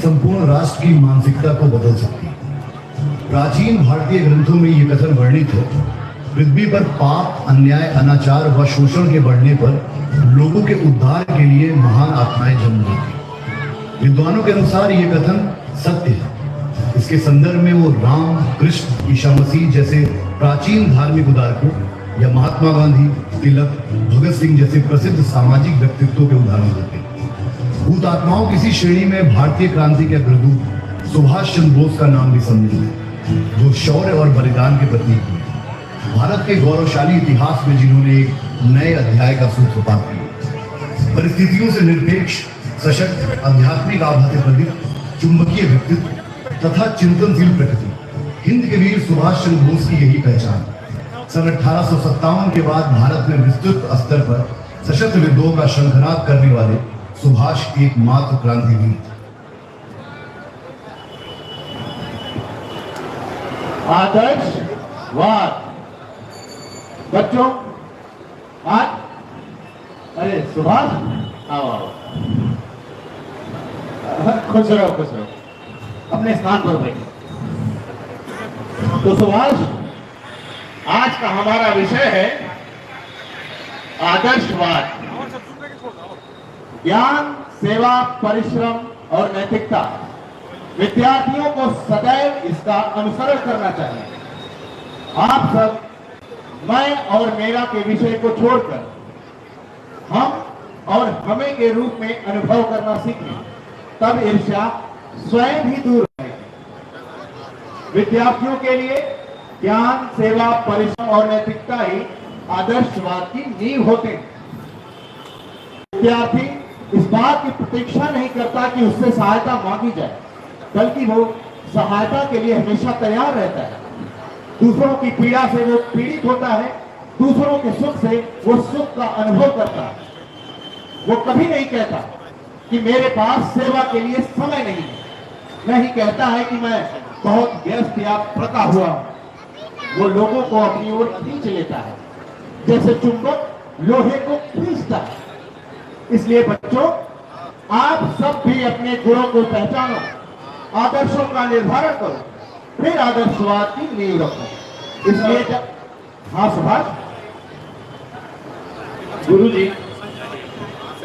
संपूर्ण राष्ट्र की मानसिकता को बदल सकती है। प्राचीन भारतीय ग्रंथों में यह कथन वर्णित है, पृथ्वी पर पाप, अन्याय, अनाचार व शोषण के बढ़ने पर लोगों के उद्धार के लिए महान आत्माएं जन्म लेती। विद्वानों के अनुसार यह कथन सत्य है। इसके संदर्भ में वो राम, कृष्ण, ईसा मसीह जैसे प्राचीन धार्मिक उदारकों या महात्मा गांधी, तिलक, भगत सिंह जैसे प्रसिद्ध सामाजिक व्यक्तित्वों के उदाहरण देते हैं। भूत आत्माओं की इसी श्रेणी में भारतीय क्रांति के अग्रदूत सुभाष चंद्र बोस का नाम भी सम्मिलित है, जो शौर्य और बलिदान के प्रतीक हुए। भारत के गौरवशाली इतिहास में जिन्होंने एक नए अध्याय का सूत्रपात किया। परिस्थितियों से निरपेक्ष, सशक्त, आध्यात्मिक आभा से प्रदीप, चुंबकीय व्यक्तित्व तथा चिंतनशील प्रकृति, हिंद के वीर सुभाष चंद्र बोस की यही पहचान। सन 1857 के बाद भारत में विस्तृत स्तर पर सशस्त्र विद्रोह का शंखनाद करने वाले सुभाष एकमात्र क्रांतिवीर थे। आदर्शवाद। बच्चों, आज अरे सुभाष, आओ आओ, खुश रहो खुश रहो, अपने स्थान पर बैठो। तो सुभाष, आज का हमारा विषय है आदर्शवाद। ज्ञान, सेवा, परिश्रम और नैतिकता। विद्यार्थियों को सदैव इसका अनुसरण करना चाहिए। आप सब मैं और मेरा के विषय को छोड़कर हम और हमें के रूप में अनुभव करना सीखें, तब ईर्ष्या स्वयं ही दूर रहेगी। विद्यार्थियों के लिए ज्ञान, सेवा, परिश्रम और नैतिकता ही आदर्शवाद की नींव होते हैं। विद्यार्थी इस बात की प्रतीक्षा नहीं करता कि उससे सहायता मांगी जाए, बल्कि वो सहायता के लिए हमेशा तैयार रहता है। दूसरों की पीड़ा से वो पीड़ित होता है, दूसरों के सुख से वो सुख का अनुभव करता है। वो कभी नहीं कहता कि मेरे पास सेवा के लिए समय नहीं है, नहीं कहता है कि मैं बहुत व्यस्त या थका हुआ। वो लोगों को अपनी ओर खींच लेता है, जैसे चुंबक लोहे को खींचता है। इसलिए बच्चों, आप सब भी अपने गुणों को पहचानो, आदर्शों का निर्धारण करो, फिर आदर्शवाद की नींव रखो। इसलिए जब हाँ सुभाष। गुरु जी,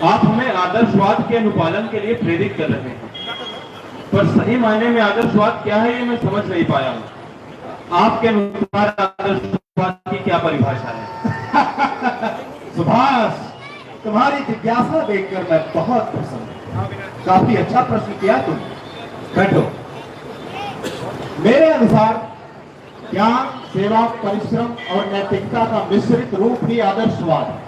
आप हमें आदर्शवाद के अनुपालन के लिए प्रेरित कर रहे हैं, पर सही मायने में आदर्शवाद क्या है ये मैं समझ नहीं पाया हूँ। आपके अनुसार आदर्शवाद की क्या परिभाषा है? सुभाष, तुम्हारी जिज्ञासा देखकर मैं बहुत प्रसन्न हूं। काफी अच्छा प्रश्न किया तुम। बैठो। मेरे अनुसार ज्ञान, सेवा, परिश्रम और नैतिकता का मिश्रित रूप ही आदर्शवाद है।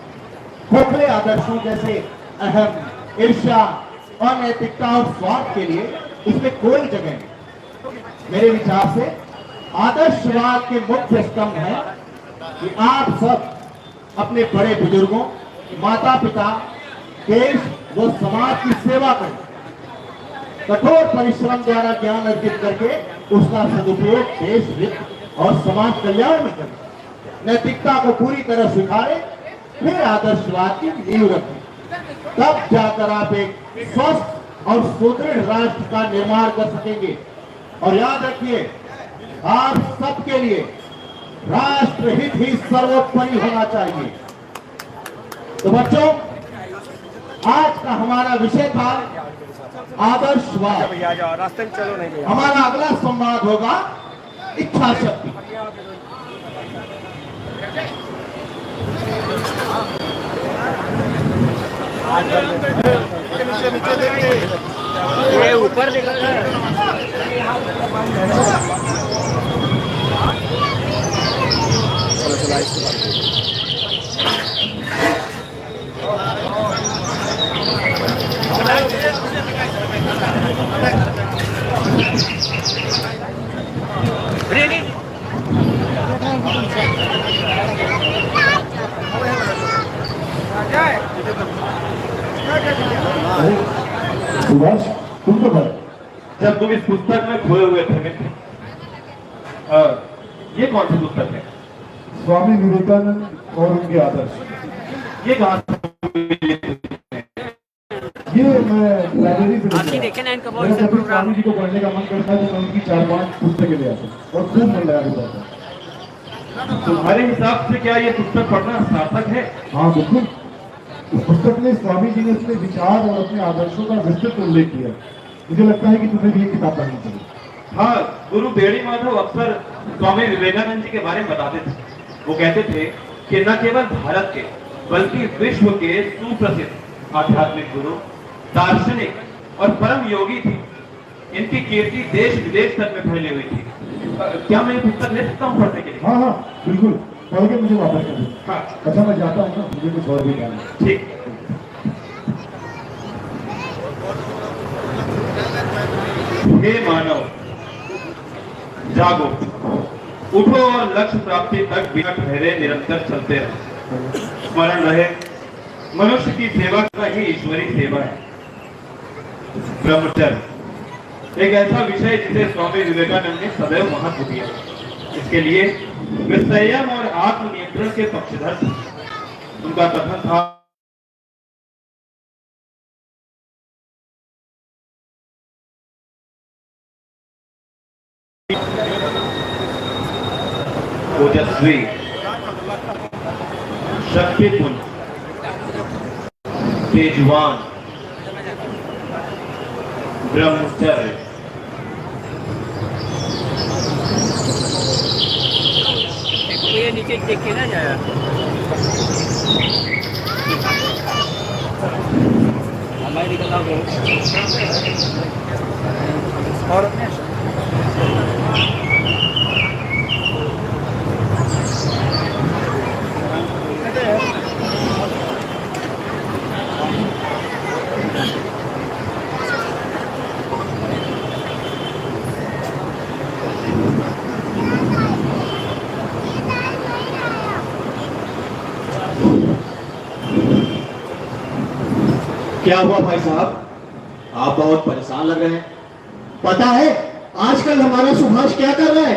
खोखले आदर्शों जैसे अहम, ईर्ष्या, अनैतिकता और स्वार्थ के लिए इसमें कोई जगह नहीं। मेरे विचार से आदर्शवाद के मुख्य स्तंभ है कि आप सब अपने बड़े बुजुर्गों, माता पिता, देश व समाज की सेवा करें, कठोर परिश्रम द्वारा ज्ञान अर्जित करके उसका सदुपयोग देश हित और समाज कल्याण में करें, नैतिकता को पूरी तरह स्वीकारें, फिर आदर्शवाद की नींव रखें। तब जाकर आप एक स्वस्थ और सुदृढ़ राष्ट्र का निर्माण कर सकेंगे। और याद रखिए, आप सबके लिए राष्ट्रहित ही सर्वोपरि होना चाहिए। तो बच्चों, आज का हमारा विषय था आदर्शवाद। हमारा अगला संवाद होगा इच्छा शक्ति। ये ऊपर निकल रहा है। सुभाष, तुम तो भाई जब तुम इस पुस्तक में खोए हुए थे मित्र, ये कौन सी पुस्तक है? स्वामी विवेकानंद और उनके आदर्श। ये कहां से मिली? ये मैं लाइब्रेरी से आपकी देखे ना इनका बहुत मेरा अच्छा जब भी प्रोग्राम स्वामी जी को पढ़ने का मन करता है तो मैं उनकी 4-5 पुस्तकें ले आता हूँ और खूब मन लगा के पढ़ता हूँ। तुम्हारे हिसाब से क्या ये पुस्तक पढ़ना सार्थक है? हाँ बिल्कुल, इस पुस्तक में स्वामी जी ने अपने विचार और अपने आदर्शों का विस्तृत उल्लेख किया है। मुझे लगता है कि तुम्हें भी ये किताब पढ़नी चाहिए। हाँ, गुरु बेड़ी माधव अक्सर स्वामी विवेकानंद जी के बारे में बताते थे। वो कहते थे कि न केवल भारत के बल्कि विश्व के सुप्रसिद्ध आध्यात्मिक गुरु, दार्शनिक और परम योगी थे। इनकी कीर्ति देश विदेश तक में फैली हुई थी। क्या मैं ये पुस्तक ले सकता हूँ पढ़ने के लिए? हाँ हाँ बिल्कुल, पढ़ के मुझे वापस कर दो। हाँ अच्छा मैं जाता हूँ ना, मुझे कुछ और भी काम है। ठीक। हे मानव, जागो, उठो और लक्ष्य प्राप्ति तक बिना ठहरे निरंतर चलते रहो। स्मरण रहे, मनुष्य की सेवा का ही ईश्वरी सेवा है। ब्रह्मचर्य एक ऐसा विषय जिसे स्वामी विवेकानंद ने सदैव महत्व दिया। इसके लिए वे संयम और आत्मनियंत्रण के पक्षधर थे। उनका कथन था, ओजस्वी, शक्तिपूर्ण, तेजवान, ब्रह्मचर्य। ये नीचे देख के ना जाया हमारे निकल आओ और क्या हुआ भाई साहब, आप बहुत परेशान लग रहे हैं। पता है आजकल हमारा सुभाष क्या कर रहा है?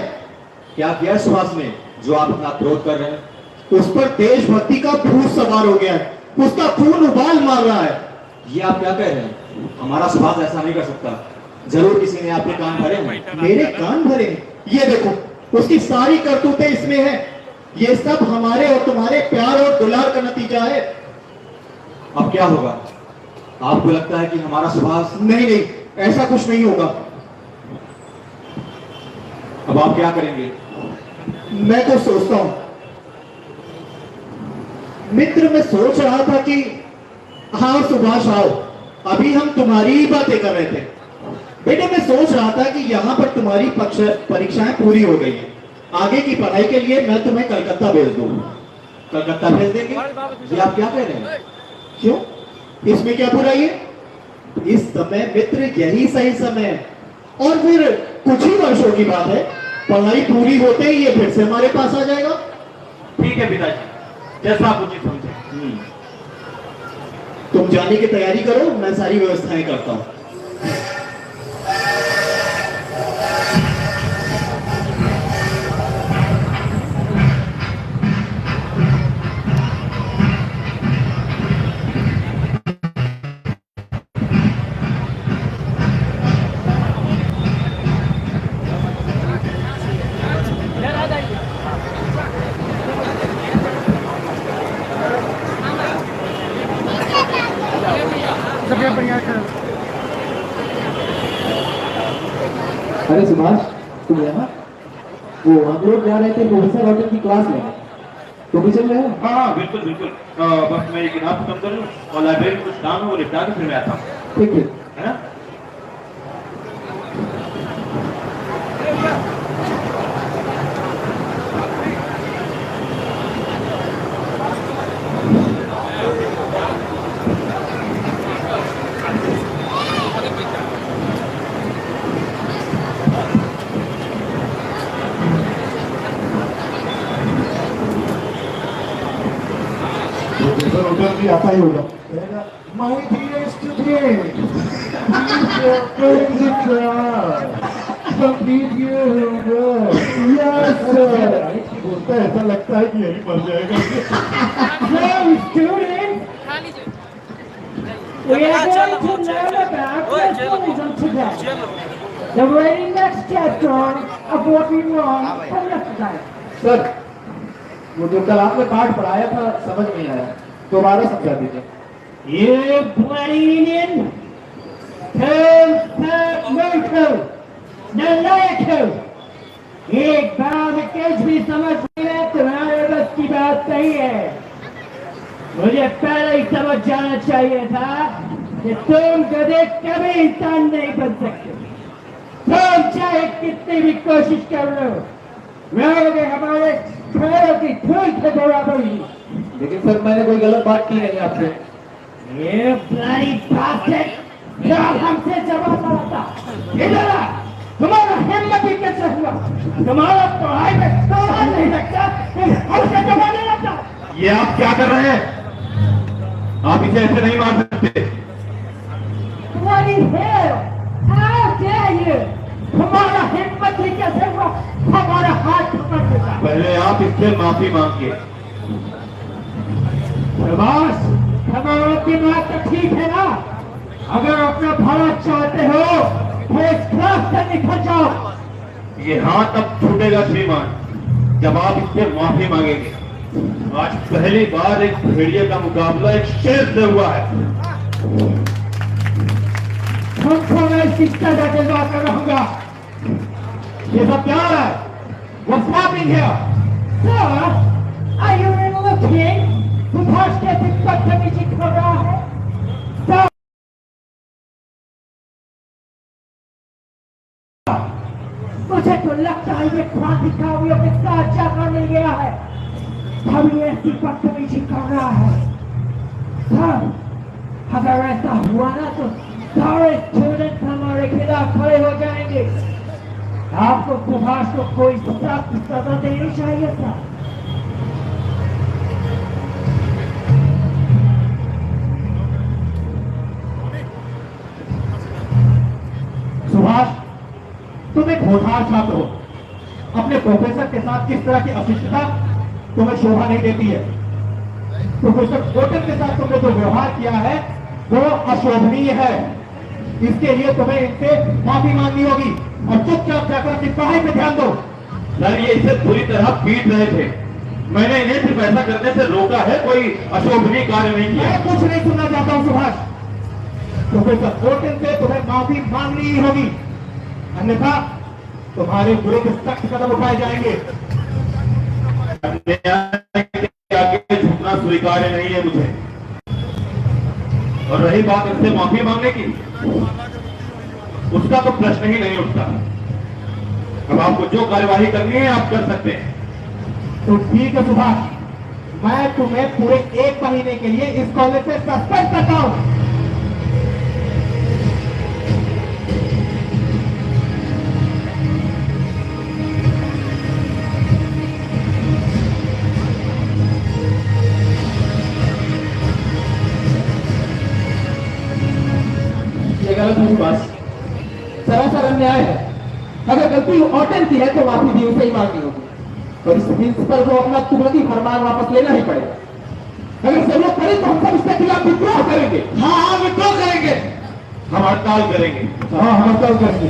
क्या किया सुभाष ने जो आप इतना क्रोध कर रहे हैं? उस पर देशभक्ति का भूत सवार हो गया है, उसका खून उबाल मार रहा है। ये आप क्या कह रहे हैं? हमारा सुभाष ऐसा नहीं कर सकता। जरूर किसी ने आपके कान भरे हैं। मेरे कान भरे हैं? ये देखो उसकी सारी करतूतें इसमें है। ये सब हमारे और तुम्हारे प्यार और दुलार का नतीजा है। अब क्या होगा? आपको लगता है कि हमारा सुभाष? नहीं नहीं, ऐसा कुछ नहीं होगा। अब आप क्या करेंगे? मैं तो सोचता हूं मित्र, मैं सोच रहा था कि हाँ सुभाष आओ, अभी हम तुम्हारी ही बातें कर रहे थे। बेटे मैं सोच रहा था कि यहाँ पर तुम्हारी परीक्षाएं पूरी हो गई हैं। आगे की पढ़ाई के लिए मैं तुम्हें कलकत्ता भेज दूं। कलकत्ता भेज देंगे? ये आप क्या कह रहे हैं? क्यों, इसमें क्या बुराई है? इस समय मित्र यही सही समय है, और फिर कुछ ही वर्षों की बात है, पढ़ाई पूरी होते ही ये फिर से हमारे पास आ जाएगा। ठीक है पिताजी, जैसा आप उचित समझे। तुम जाने की तैयारी करो, मैं सारी व्यवस्थाएं करता हूं। अरे सुभाष, तुम यहाँ? वो हम लोग जा रहे थे प्रोफेसर होटल की क्लास में, तो भी चल रहे हो? हाँ बिल्कुल बिल्कुल। बस मैं ये किताब खत्म कर लूँ और लाइब्रेरी में कुछ काम है वो निपटा के फिर मैं आता हूँ, ठीक है। है ना? प्रोफेसर होटल भी आता ही होगा। My dear student, बोलता है ऐसा लगता है कि यही मर जाएगा। We are going to learn about journalism today. The very next chapter of what we learned from yesterday. Sir, वो जो कल आपने पाठ पढ़ाया था समझ नहीं आया, दोबारा समझा दीजिए। You bloody Indian! एक बार कुछ भी समझ में तुम्हारे बस की बात नहीं है। मुझे पहले ही समझ जाना चाहिए था कि तुम गधे कभी इंसान नहीं बन सकते। तुम चाहे कितनी भी कोशिश कर लो, रहोगे हमारे पैरों की धूल के बराबर ही। लेकिन सर मैंने कोई गलत बात की नहीं आपसे। ये bloody bastard! क्या हमसे जवाब मांगता? इधर आ! तुम्हारा हिम्मत ही कैसे हुआ? तुम्हारा पढ़ाई में सवाल नहीं लगता, तुम हमसे जवाब नहीं लगता। ये आप क्या कर रहे हैं? आप इसे ऐसे नहीं मार सकते। Bloody hell! How dare you! तुम्हारा हिम्मत ही कैसे हुआ? हमारा हाथ पकड़ लेता। पहले आप इससे माफी मांगिए। प्रभास, हमारा दिमाग तो ठीक है ना? अगर अपना भला चाहते हो तो इस क्लास से निकल जाओ। ये हाथ अब छूटेगा श्रीमान जब आप इससे माफी मांगेंगे। आज पहली बार एक भेड़िए का मुकाबला एक शेर से हुआ है। तुमको मैं शिक्षा का जलवा कर रहूंगा। ये सब क्या है? What's happening here? Sir, are you really looking? Subhash कैसे बदतमीजी कर रहा है? Sir, मुझे तो लगता है ये क्रांतिकारियों के साथ जाकर मिल गया है, तभी ऐसी बदतमीजी कर रहा है। सर, अगर ऐसा हुआ ना तो सारे स्टूडेंट्स हमारे खिलाफ खड़े हो जाएंगे। आपको सुभाष को कोई सख्त सजा देनी चाहिए था। सुभाष, तुम एक होनहार छात्र हो। अपने प्रोफेसर के साथ किस तरह की अशिष्टता तुम्हें शोभा नहीं देती है। प्रोफेसर कोटन के साथ तुमने जो व्यवहार किया है वो अशोभनीय है। इसके लिए तुम्हें इनसे माफी मांगनी होगी और चुपचाप जाकर अपनी पढ़ाई पे ध्यान दो। सर, ये इसे पूरी तरह पीट रहे थे। मैंने इन्हें सिर्फ ऐसा करने से रोका है, कोई अशोभनीय कार्य नहीं किया। मैं कुछ नहीं सुनना चाहता हूँ सुभाष। प्रोफेसर कोटन से तुम्हें माफी मांगनी ही होगी, अन्यथा तुम्हारे विरुद्ध सख्त कदम उठाए जाएंगे। अन्याय के आगे झुकना स्वीकार्य नहीं है मुझे। और रही बात इससे माफी मांगने की, उसका तो प्रश्न ही नहीं उठता। अब आपको जो कार्यवाही करनी है आप कर सकते हैं। तो ठीक है सुभाष, मैं तुम्हें पूरे 1 महीने के लिए इस कॉलेज से सस्पेंड करता हूं। ये गलत है सुभाष, सरासर अन्याय है। अगर गलती ऑटन की है तो माफी भी उसे ही मांगनी होगी और इस प्रिंसिपल को अपना तुरंत ही फरमान वापस लेना ही पड़ेगा। अगर जरूरत पड़े तो हम सब इसके खिलाफ विद्रोह करेंगे। हाँ, विद्रोह करेंगे, हम हड़ताल करेंगे। हाँ, हम हड़ताल करेंगे।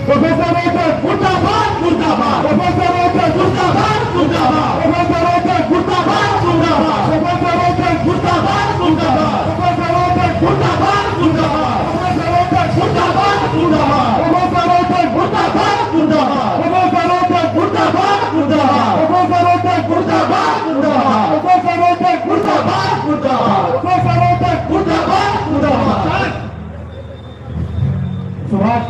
प्रोफेसर रोटर मुर्दाबाद, मुर्दाबाद। प्रोफेसर रोटर मुर्दाबाद, मुर्दाबाद। प्रोफेसर रोटर मुर्दाबाद, मुर्दाबाद। प्रोफेसर रोटर मुर्दाबाद, मुर्दाबाद। प्रोफेसर रोटर मुर्दाबाद, मुर्दाबाद। प्रोफेसर रोटर मुर्दाबाद, मुर्दाबाद। प्रोफेसर रोटर मुर्दाबाद, मुर्दाबाद। प्रोफेसर रोटर मुर्दाबाद, मुर्दाबाद। प्रोफेसर रोटर मुर्दाबाद, मुर्दाबाद। प्रोफेसर रोटर मुर्दाबाद, मुर्दाबाद। प्रोफेसर रोटर मुर्दाबाद, मुर्दाबाद। सुभाष,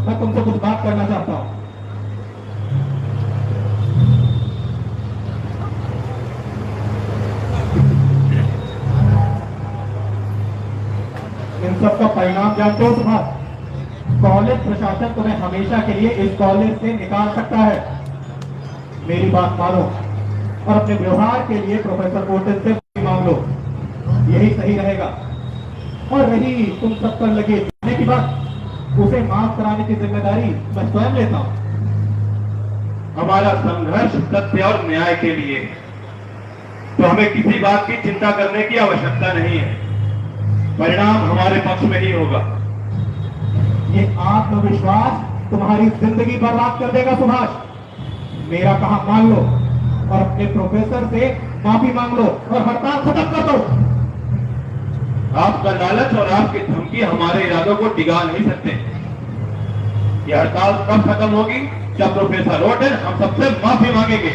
मैं तुमसे कुछ बात करना चाहता हूं। इन सब का परिणाम जानते हो सुभाष? कॉलेज प्रशासन तुम्हें हमेशा के लिए इस कॉलेज से निकाल सकता है। मेरी बात मानो और अपने व्यवहार के लिए प्रोफेसर कोटन से माफी मांग लो, यही सही रहेगा। और रही तुम सब पर लगे जाने की बात, उसे माफ कराने की जिम्मेदारी मैं स्वयं लेता हूं। हमारा संघर्ष सत्य और न्याय के लिए, तो हमें किसी बात की चिंता करने की आवश्यकता नहीं है। परिणाम हमारे पक्ष में ही होगा। ये आत्मविश्वास तुम्हारी जिंदगी बर्बाद कर देगा सुभाष। मेरा कहा मान लो और अपने प्रोफेसर से माफी मांग लो और हड़ताल खत्म कर दो। आपका लालच और आपकी धमकी हमारे इरादों को टिका नहीं सकते। यह हड़ताल कब खत्म होगी? जब प्रोफेसर रोटन हम सबसे माफी मांगेंगे।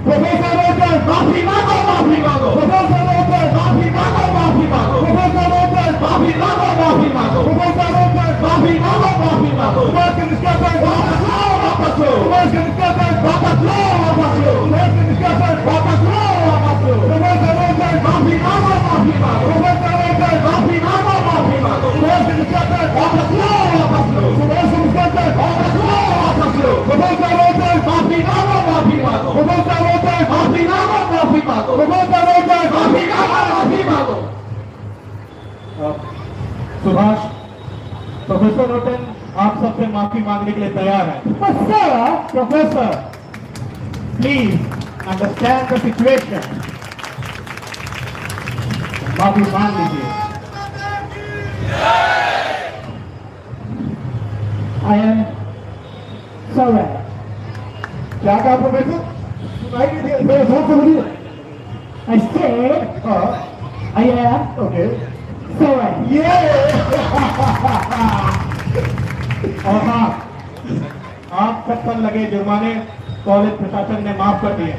प्रोफेसर रोटन माफी मांगो, माफी मांगो। प्रोफेसर रोटन माफी मांगो, माफी मांगो। प्रोफेसर रोटन माफी मांगो, माफी मांगो। प्रोफेसर रोटन माफी मांगो, माफी मांगो। सुभाष के निष्कासन वापस लो, वापस लो। सुभाष के निष्कासन वापस लो, वापस लो। सुभाष के निष्कासन वापस लो, वापस लो। प्रोफेसर रोटन माफी मांगो, माफी मांगो। प्रोफेसर रोटन माफी मांगो, माफी मांगो। सुभाष के निष्कासन वापस लो, वापस लो। सुभाष के निष्कासन वापस लो, वापस लो। प्रोफेसर रोटन माफी मांगो, माफी मांगो। प्रोफेसर रोटन माफी मांगो, माफी मांगो। प्रोफेसर रोटन माफी मांगो, माफी मांगो। सुभाष, प्रोफेसर रोटन आप सबसे माफी मांगने के लिए तैयार है। Professor please understand the situation. माफी मांग लीजिए। I am sorry. क्या कहा प्रोफेसर? सुनाई नहीं दिया। मेरे जोर से बोलिए। I said हाँ, I am ओके। sorry. ये और हाँ, आप सब पर लगे जुर्माने कॉलेज प्रशासन ने माफ कर दिए।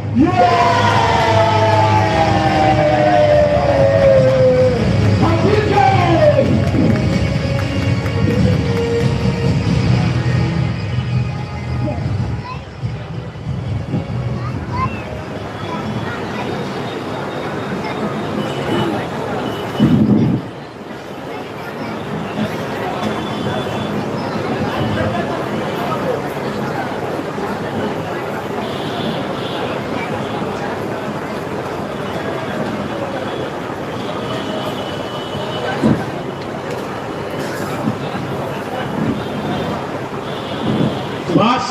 सुभाष,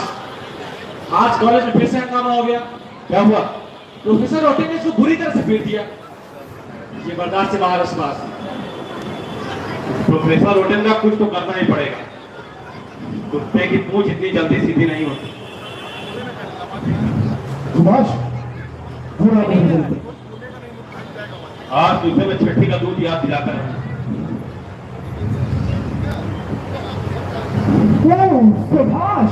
आज कॉलेज में फिर से हंगामा हो गया। क्या हुआ? प्रोफेसर रोटन ने इसको बुरी तरह से पीट दिया। ये बर्दाश्त से बाहर है सुभाष। प्रोफेसर रोटन का कुछ तो करना ही पड़ेगा। कुत्ते की पूंछ इतनी जल्दी सीधी नहीं होती। सुभाष, बुरा नहीं बोलते। आज तुझे मैं छठी का दूध याद दिलाकर रहा हूं। सुभाष,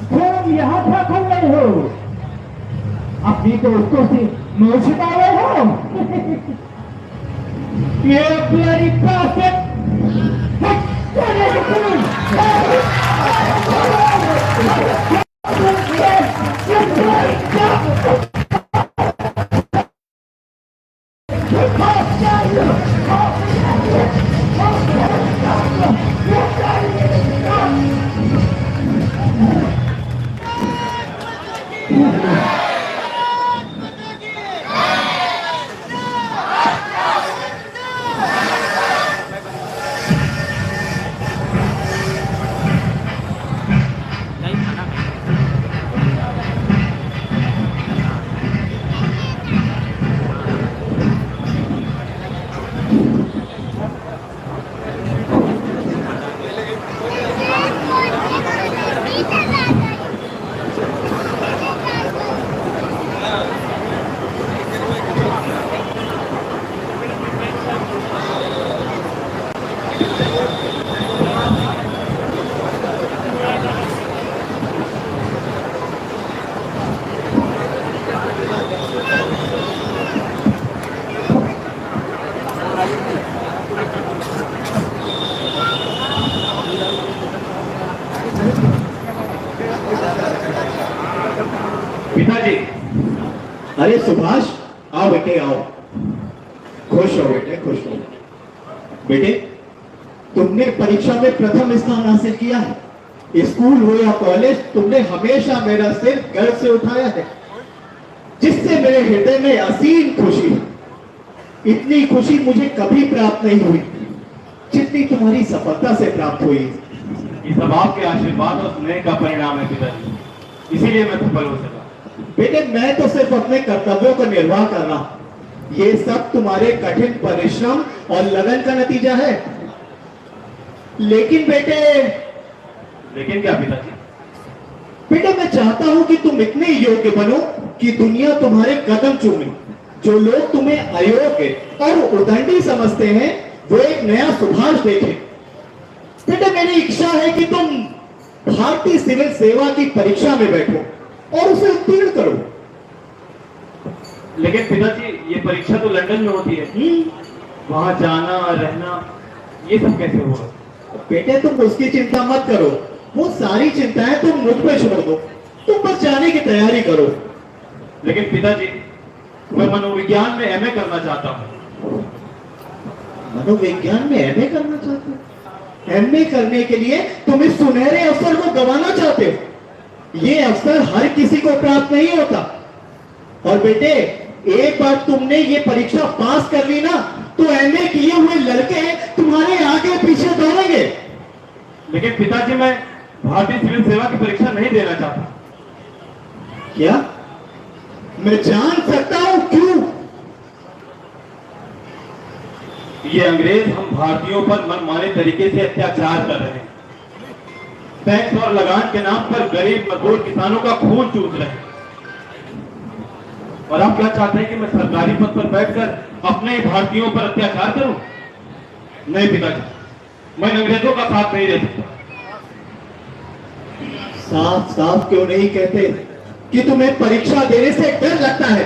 तुम यहाँ क्या कर रहे हो? अपनी दोस्तों से मुंह छिपाए हो? ये ब्लडी बास्टर्ड! पिताजी, अरे सुभाष, आओ बेटे आओ। खुश हो बेटे, खुश हो। बेटे, तुमने परीक्षा में प्रथम स्थान हासिल किया है। स्कूल हो या कॉलेज, तुमने हमेशा मेरा सिर गर्व से उठाया है, जिससे मेरे हृदय में असीम खुशी है। इतनी खुशी मुझे कभी प्राप्त नहीं हुई जितनी तुम्हारी सफलता से प्राप्त हुई। ये सब आपके आशीर्वाद और स्नेह का परिणाम है पिताजी, इसीलिए मैं सफल हो सका। बेटे, मैं तो सिर्फ अपने कर्तव्यों का निर्वाह कर रहा हूं। ये सब तुम्हारे कठिन परिश्रम और लगन का नतीजा है। लेकिन बेटे, लेकिन क्या पिताजी? बेटे मैं चाहता हूं कि तुम इतने योग्य बनो कि दुनिया तुम्हारे कदम चूमे। जो लोग तुम्हें अयोग्य और उदंडी समझते हैं वो एक नया सुभाष देखें। बेटे मेरी इच्छा है कि तुम भारतीय सिविल सेवा की परीक्षा में बैठो और उसे उत्तीर्ण करो। लेकिन पिताजी, ये परीक्षा तो लंदन में होती है। वहां जाना रहना ये सब कैसे होगा? बेटे तुम उसकी चिंता मत करो, वो सारी चिंताएं तुम मुझ पे छोड़ दो। तुम बस जाने की तैयारी करो। लेकिन पिताजी, मैं मनोविज्ञान में एमए करना चाहता हूँ। मनोविज्ञान में एमए करना चाहते हो? एमए करने के लिए तुम इस सुनहरे अवसर को गंवाना चाहते हो? ये अवसर हर किसी को प्राप्त नहीं होता। और बेटे, एक बार तुमने ये परीक्षा पास कर ली ना, तो एमए किए हुए लड़के तुम्हारे आगे पीछे दौड़ेंगे। लेकिन पिताजी, मैं भारतीय सिविल सेवा की परीक्षा नहीं देना चाहता। क्या? मैं जान सकता हूं क्यों? ये अंग्रेज हम भारतीयों पर मनमाने तरीके से अत्याचार कर रहे हैं। टैक्स और लगान के नाम पर गरीब मजदूर किसानों का खून चूस रहे हैं। और आप क्या चाहते हैं कि मैं सरकारी पद पर बैठकर अपने ही भारतीयों पर अत्याचार करूं? नहीं पिताजी, मैं अंग्रेजों का साथ नहीं दे सकता। साफ साफ क्यों नहीं कहते कि तुम्हें परीक्षा देने से डर लगता है?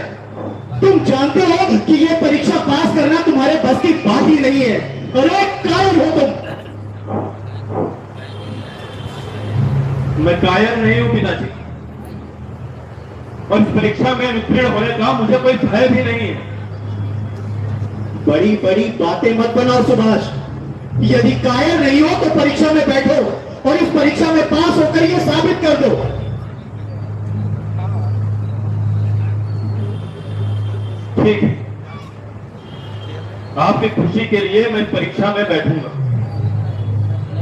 तुम जानते हो कि यह परीक्षा पास करना तुम्हारे बस की बात ही नहीं है। अरे कायर हो तुम। मैं कायर नहीं हूं पिताजी, और इस परीक्षा में उत्तीर्ण होने का मुझे कोई भय भी नहीं है। बड़ी बड़ी बातें मत बनाओ सुभाष। यदि कायर नहीं हो तो परीक्षा में बैठो और इस परीक्षा में पास होकर यह साबित कर दो। ठीक है, आपकी खुशी के लिए मैं परीक्षा में बैठूंगा।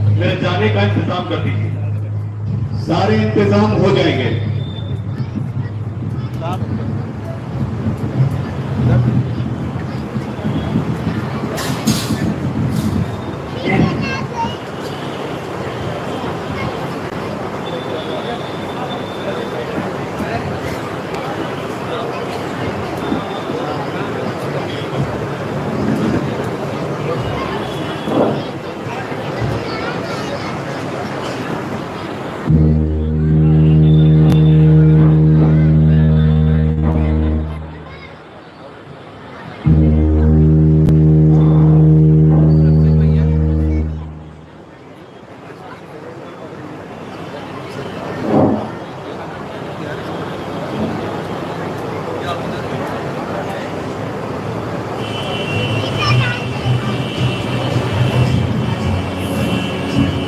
मेरे जाने का इंतजाम कर दीजिए। सारे इंतजाम हो जाएंगे।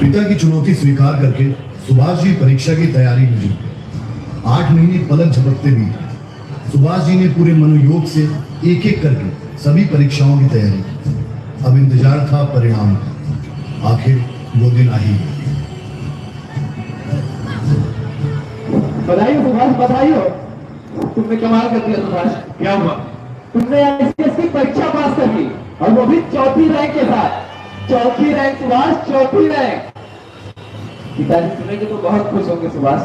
पिता की चुनौती स्वीकार करके सुभाष जी परीक्षा की तैयारी में जुटे। 8 महीने पलक झपकते भी सुभाष जी ने पूरे मनोयोग से एक एक करके सभी परीक्षाओं की तैयारी की। अब इंतजार था परिणाम। आखिर वो दिन आ ही गया। बधाई हो सुभाष, बधाई हो। तुमने कमाल कर दिया सुभाष। क्या हुआ? तुमने आईसीएस की परीक्षा पास कर ली, और वो भी चौथी रैंक के साथ। चौथी रैंक सुभाष, चौथी रैंक। पिताजी सुनेंगे तो बहुत खुश होंगे सुभाष।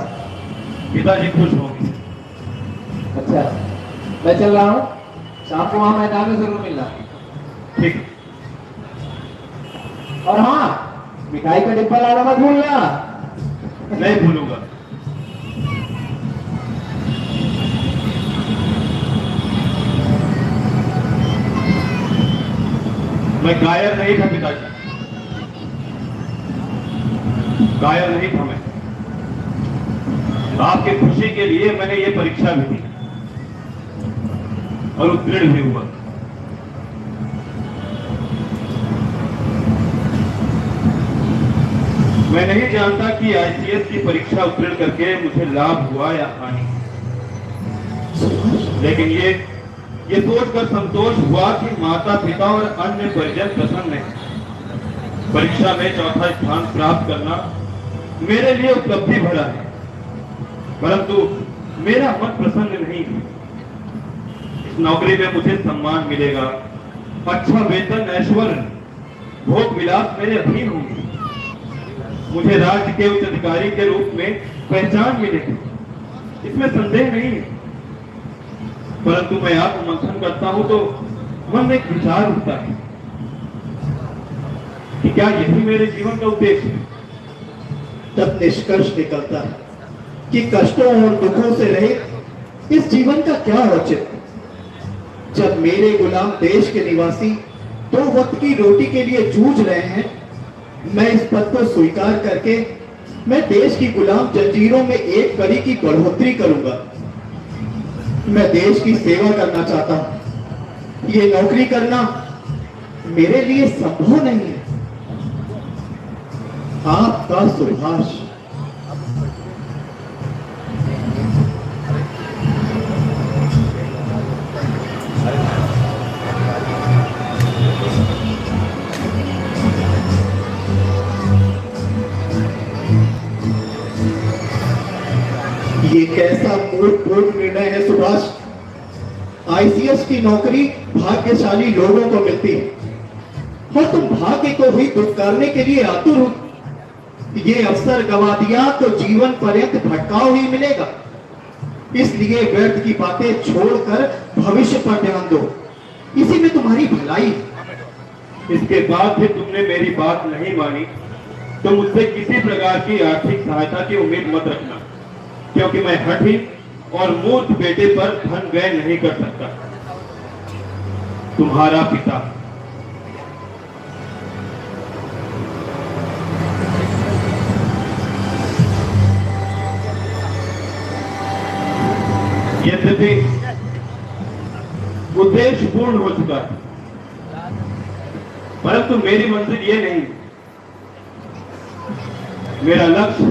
पिताजी खुश होंगे। अच्छा, मैं चल रहा हूँ, शाम को वहां मैदान में जरूर मिलना। ठीक। और हाँ, मिठाई का डिब्बा लाना मत भूलना। नहीं भूलूंगा। मैं कायर नहीं था पिताजी, कायर नहीं था मैं। आपकी खुशी के लिए मैंने ये परीक्षा भी दी और उत्तीर्ण भी हुआ। मैं नहीं जानता कि आईसीएस की परीक्षा उत्तीर्ण करके मुझे लाभ हुआ या हानि, लेकिन ये सोचकर संतोष हुआ कि माता पिता और अन्य परिजन प्रसन्न हैं। परीक्षा में चौथा स्थान प्राप्त करना मेरे लिए उपलब्धि भरा है, परंतु मेरा मन प्रसन्न नहीं है। नौकरी में मुझे सम्मान मिलेगा, अच्छा वेतन, ऐश्वर्य, भोग विलास मेरे अधीन होंगे, मुझे राज्य के उच्च अधिकारी के रूप में पहचान मिलेगी, इसमें संदेह नहीं है। परंतु मैं आत्ममंथन करता हूं तो मन में एक विचार उठता है कि क्या यही मेरे जीवन का उद्देश्य है? तब निष्कर्ष निकलता है कि कष्टों और दुखों से रहित इस जीवन का क्या औचित्य। जब मेरे गुलाम देश के निवासी 2 वक्त की रोटी के लिए जूझ रहे हैं, मैं इस पद को स्वीकार करके मैं देश की गुलाम जंजीरों में एक कड़ी की बढ़ोतरी करूंगा। मैं देश की सेवा करना चाहता हूं। ये नौकरी करना मेरे लिए संभव नहीं है। आपका सुभाष। ये कैसा मूर्खपूर्ण निर्णय है सुभाष। आईसीएस की नौकरी भाग्यशाली लोगों को मिलती है और तुम भाग्य को भी दुत्कारने के लिए आतुर हो। ये अवसर गवा दिया तो जीवन पर्यंत भटकाव ही मिलेगा। इसलिए व्यर्थ की बातें छोड़कर भविष्य पर ध्यान दो, इसी में तुम्हारी भलाई है। इसके बाद भी तुमने मेरी बात नहीं मानी तो मुझसे किसी प्रकार की आर्थिक सहायता की उम्मीद मत रखना, क्योंकि मैं हठी और मूर्ख बेटे पर धन व्यय नहीं कर सकता। तुम्हारा पिता। यद्यपि उद्देश्य पूर्ण हो चुका है, परंतु मेरी मंजिल ये नहीं। मेरा लक्ष्य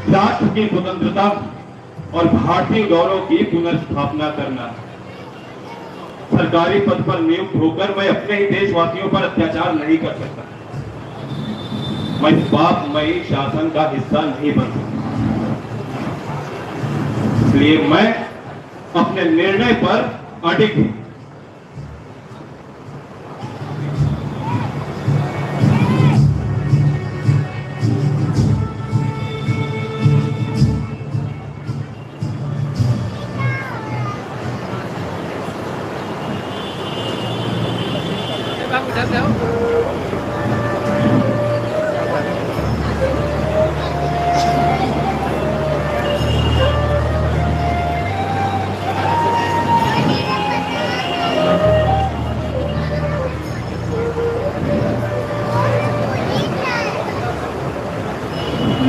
राष्ट्र की स्वतंत्रता और भारतीय गौरव की पुनर्स्थापना करना है। सरकारी पद पर नियुक्त होकर मैं अपने ही देशवासियों पर अत्याचार नहीं कर सकता। मैं पापमयी शासन का हिस्सा नहीं बन सकता। इसलिए मैं अपने निर्णय पर अडिग हूं। उधर जाओ।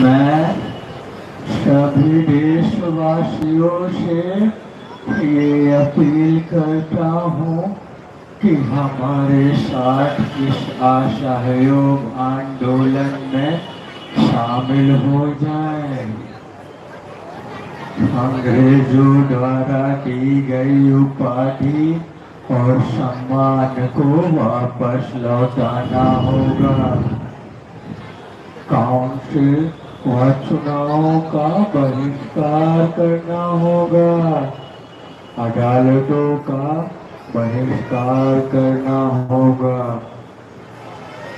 मैं सभी देशवासियों से ये अपील करता हूँ कि हमारे साथ इस असहयोग आंदोलन में शामिल हो जाएं। अंग्रेजों द्वारा दी गई उपाधि और सम्मान को वापस लौटाना होगा। काउंसिल व चुनावों का बहिष्कार करना होगा। अदालतों का बहिष्कार करना होगा।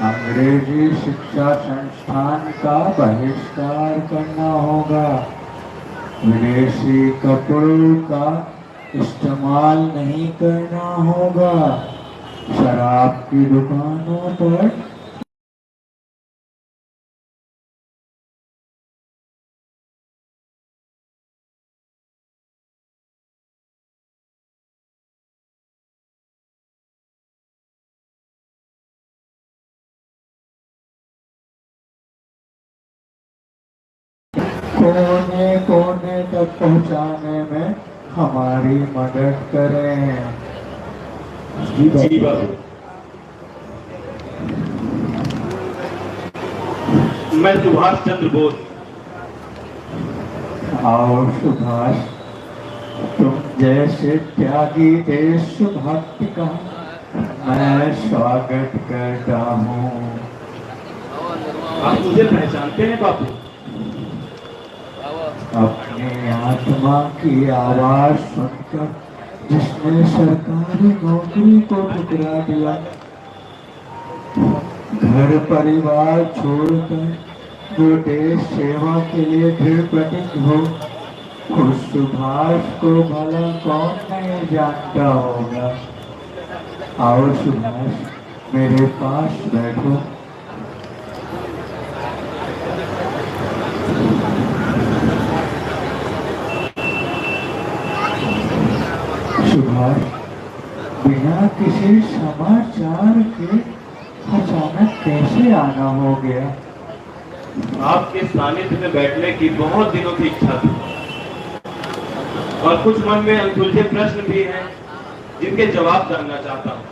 अंग्रेजी शिक्षा संस्थान का बहिष्कार करना होगा। विदेशी कपड़ों का इस्तेमाल नहीं करना होगा। शराब की दुकानों पर कोने कोने तक पहुंचाने में हमारी मदद करें। जी बाबू। मैं सुभाष चंद्र बोस। और सुभाष, तुम जैसे त्यागी देशभक्ति का मैं स्वागत करता हूँ। आप मुझे पहचानते हैं बापू? अपनी आत्मा की आवाज सुनकर जिसने सरकारी नौकरी को ठुकरा दिया, घर परिवार छोड़कर जो देश सेवा के लिए दृढ़ प्रतिज्ञ हो, उस सुभाष को भला कौन नहीं जानता होगा। आओ सुभाष, मेरे पास बैठो। सुभाष, बिना किसी समाचार के अचानक कैसे आना हो गया? आपके सानिध्य में बैठने की बहुत दिनों की इच्छा थी और कुछ मन में अनसुलझे प्रश्न भी हैं जिनके जवाब जानना चाहता हूं।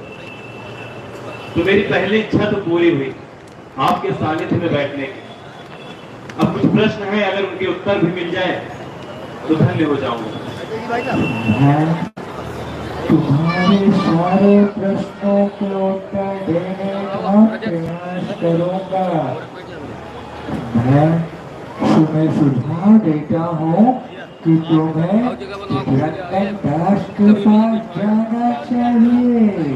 तो मेरी पहली इच्छा तो पूरी हुई आपके सानिध्य में बैठने की। अब कुछ प्रश्न हैं, अगर उनके उत्तर भी मिल जाए तो धन्य हो जाऊंगा। मैं तुम्हारे सारे प्रश्नों के उत्तर देने का प्रयास करूंगा। मैं तुम्हें सुझाव देता हूँ कि तुम्हें रतन दास के पास जाना चाहिए।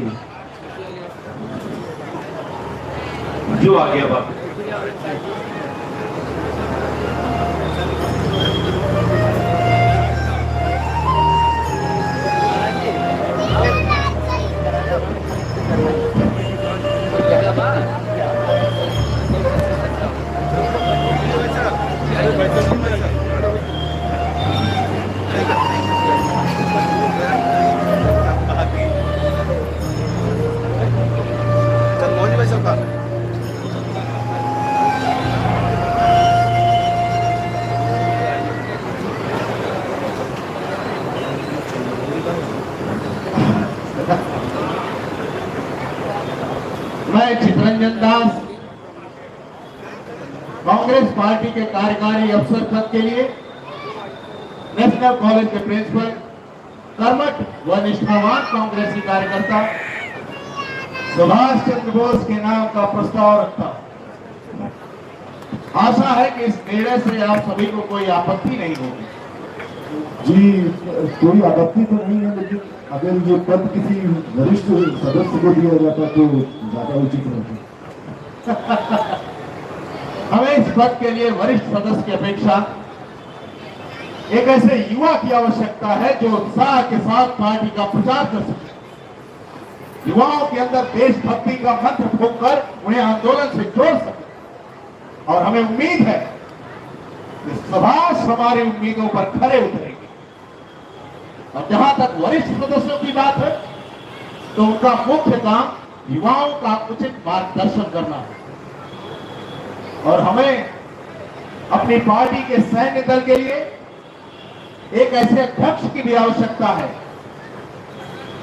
जो आ गया बाप। मैं चितरंजन दास कांग्रेस पार्टी के कार्यकारी अफसर पद के लिए नेशनल कॉलेज के प्रिंसिपल, कर्मठ व निष्ठावान कांग्रेसी कार्यकर्ता सुभाष चंद्र बोस के नाम का प्रस्ताव रखता हूं। आशा है कि इस निर्णय से आप सभी को कोई आपत्ति नहीं होगी। जी, कोई आपत्ति तो नहीं है, लेकिन अगर ये पद किसी वरिष्ठ सदस्य को दिया जाता तो ज्यादा उचित रहता। हमें इस पद के लिए वरिष्ठ सदस्य की अपेक्षा एक ऐसे युवा की आवश्यकता है जो उत्साह के साथ पार्टी का प्रचार कर सके, युवाओं के अंदर देशभक्ति का मंत्र फूंककर उन्हें आंदोलन से जोड़ सके। और हमें उम्मीद है कि सुभाष हमारी उम्मीदों पर खरे उतरेंगे। और जहां तक वरिष्ठ सदस्यों की बात है तो उनका मुख्य काम युवाओं का उचित मार्गदर्शन करना है। और हमें अपनी पार्टी के सैन्य दल के लिए एक ऐसे अध्यक्ष की भी आवश्यकता है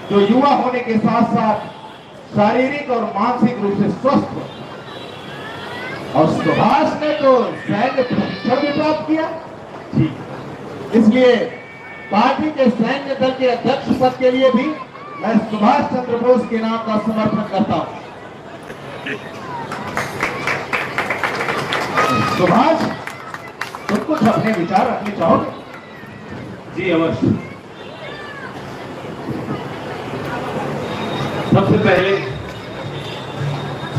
जो युवा होने के साथ साथ शारीरिक और मानसिक रूप से स्वस्थ हो। और सुभाष ने तो सैन्य प्रशिक्षण भी प्राप्त किया, इसलिए पार्टी के सैन्य दल के अध्यक्ष पद के लिए भी मैं सुभाष चंद्र बोस के नाम का समर्थन करता हूं। सुभाष, तुम कुछ अपने विचार रखने चाहोगे? जी अवश्य। सबसे पहले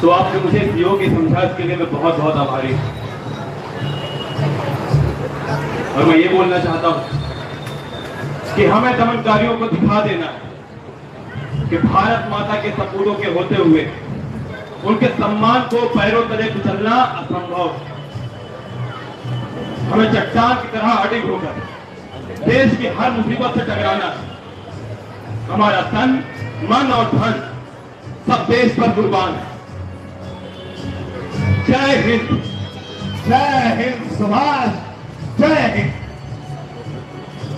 तो आपने मुझे इस योग्य समझा, इसके लिए मैं बहुत बहुत आभारी हूं। और मैं ये बोलना चाहता हूं कि हमें दमनकारियों को दिखा देना है कि भारत माता के सपूतों के होते हुए उनके सम्मान को पैरों तले कुचलना असंभव। हमें चट्टान की तरह अडिग होकर देश की हर मुसीबत से टकराना है। हमारा तन, मन और धन सब देश पर कुर्बान है। जय हिंद। जय हिंद सुभाष, जय हिंद।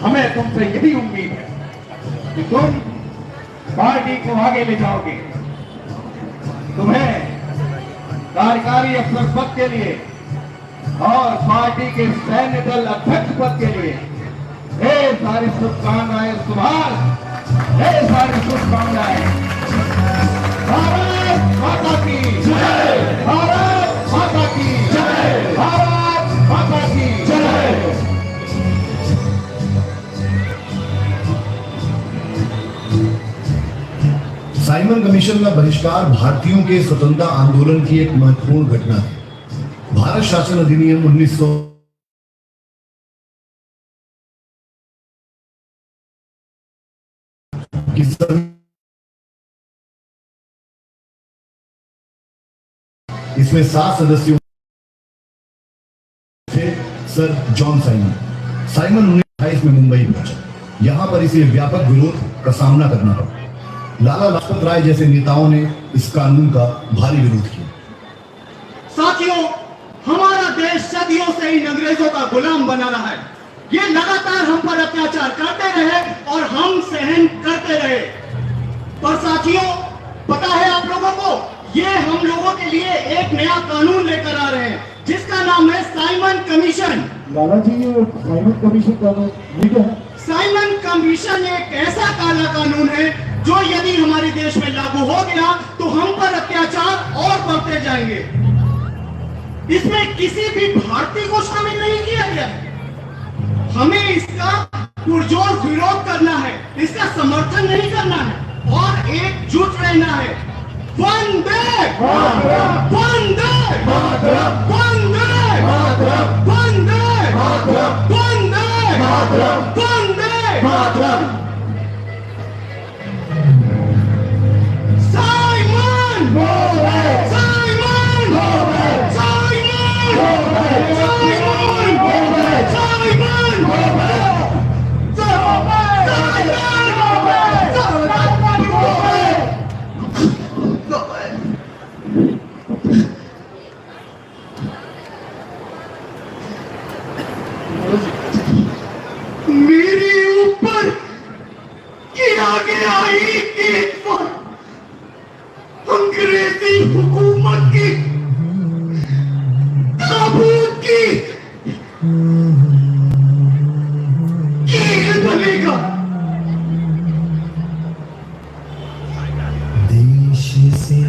हमें तुमसे यही उम्मीद है कि तुम पार्टी को आगे ले जाओगे। तुम्हें कार्यकारी अफसर पद के लिए और पार्टी के सैन्य दल अध्यक्ष पद के लिए ढेर सारी शुभकामनाएं सुभाष, ढेर सारी शुभकामनाएं। भारत माता की जय, भारत माता की जय, भारत माता की जय। कमीशन का बहिष्कार भारतीयों के स्वतंत्रता आंदोलन की एक महत्वपूर्ण घटना है। भारत शासन अधिनियम 1900 की इसमें 7 सदस्यों थे सर जॉन साइमन 1928 में मुंबई पहुंचा। यहां पर इसे व्यापक विरोध का सामना करना पड़ा। लाला लाजपत राय जैसे नेताओं ने इस कानून का भारी विरोध किया। साथियों, हमारा देश सदियों से इन अंग्रेजों का गुलाम बना रहा है। ये लगातार हम पर अत्याचार करते रहे और हम सहन करते रहे। पर साथियों, पता है आप लोगों को, ये हम लोगों के लिए एक नया कानून लेकर आ रहे हैं जिसका नाम है साइमन कमीशन। लाला जी, ये साइमन कमीशन कानून ये क्या है? साइमन कमीशन एक ऐसा काला कानून है जो यदि हमारे देश में लागू हो गया तो हम पर अत्याचार और बढ़ते जाएंगे। इसमें किसी भी भारतीय को शामिल नहीं किया गया। हमें इसका पुरजोर विरोध करना है, इसका समर्थन नहीं करना है और एकजुट रहना है। वंदे वंदे वंदे वंदे वंदे वंदे साइमन साइमन मेरे ऊपर किया गया एक केस पर अंग्रेजी हुकूमत की ताबूत की कील बनेगा। देश से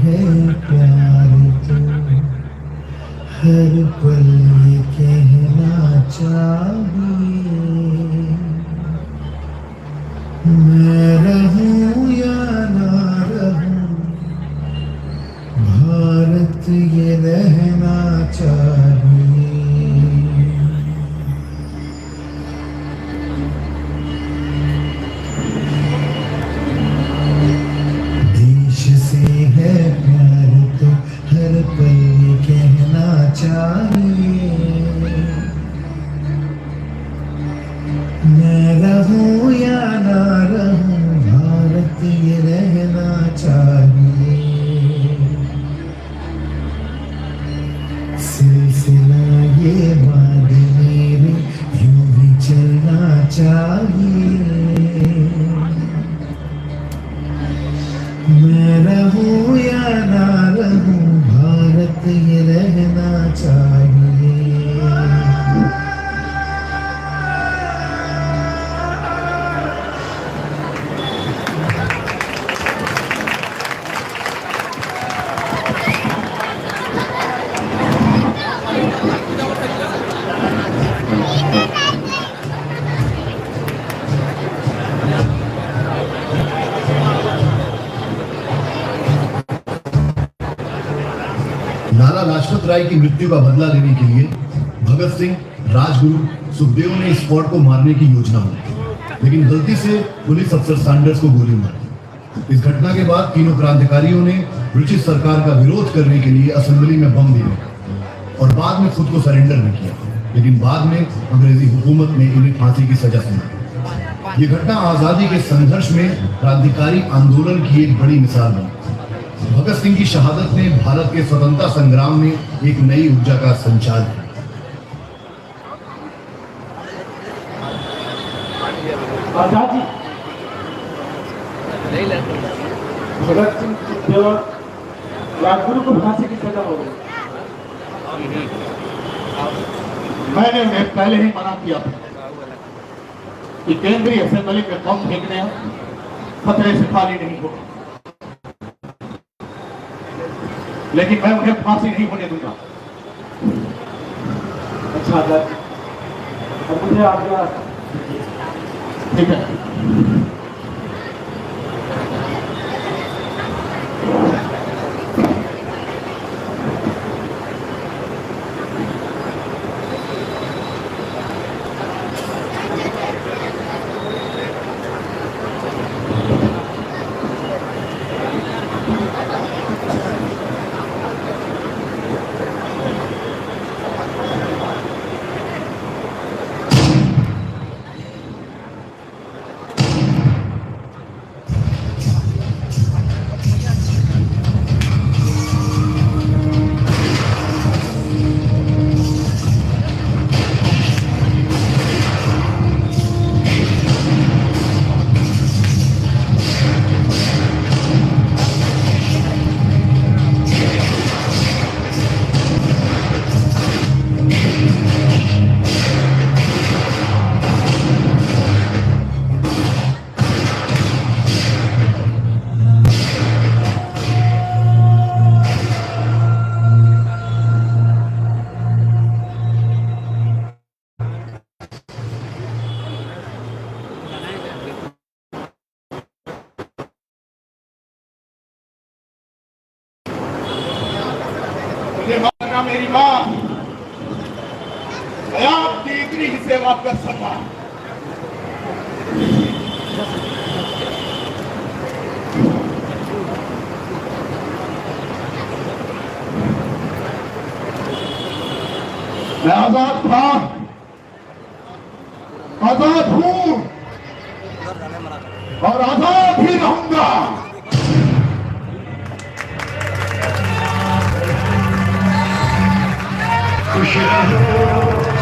है प्यार तो हर पल ये कहना चाहिए, मैं रहूं या ना रहूं, भारत ये रहना चाहिए। देश से है प्यार तो हर पल ये कहना चाहिए, मैं रहूं या ना रहूं, भारत ये रहना चाहिए। सिलसिला ये बात मेरे यूं ही चलना चाहिए, मैं रहूं या ना रहूं, भारत ये रहना चाहिए। लाला लाजपत राय की मृत्यु का बदला लेने के लिए भगत सिंह, राजगुरु, सुखदेव ने इस फोर्ट को मारने की योजना बनाई, लेकिन गलती से पुलिस अफसर सैंडर्स को गोली मारी। इस घटना के बाद तीनों क्रांतिकारियों ने ब्रिटिश सरकार का विरोध करने के लिए असेंबली में बम दिए और बाद में खुद को सरेंडर भी किया, लेकिन बाद में अंग्रेजी हुकूमत ने इन्हें फांसी की सजा सुनाई। ये घटना आजादी के संघर्ष में क्रांतिकारी आंदोलन की एक बड़ी मिसाल बनी। भगत सिंह की शहादत ने भारत के स्वतंत्रता संग्राम में एक नई ऊर्जा का संचार किया। आजादी भगत सिंह, सुखदेव, राजगुरु को फांसी की सजा हो गई। मैंने उन्हें पहले ही मना किया था कि केंद्रीय असेंबली में बम फेंकने खतरे से खाली नहीं होगा, लेकिन मैं उन्हें फांसी नहीं होने दूंगा। अच्छा आजाद, अब मुझे आज्ञा। ठीक है। ना मेरी मां, मैं आपकी इतनी ही सेवा कर सका। मैं आजाद था, आजाद हूं और आजाद ही रहूंगा।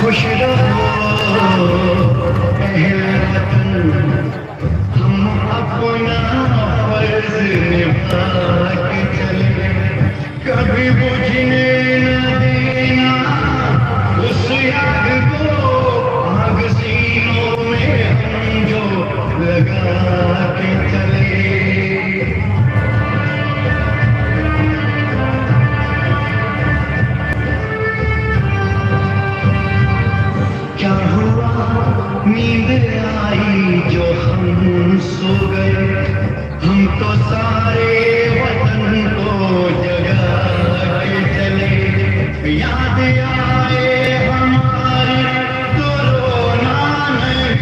खुश रहो अहले वतन, हम अपना फर्ज निभा के चले, कभी बुझने न देना उस आग को, आग सीनों में हम जो लगा के चले। क्या हुआ नींद आई जो हम सो गए, हम तो सारे वतन को जगा के चले। याद आए हमारी तो रोना नहीं,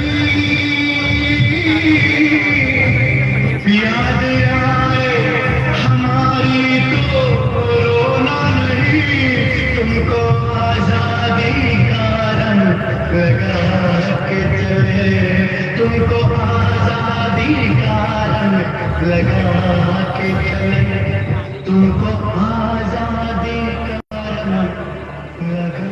याद आए हमारी तो रोना नहीं, तुमको आजादी का रंग लगा के चले, तुमको आजादी का रंग लगा के चले, तुमको आजादी का रंग लगा।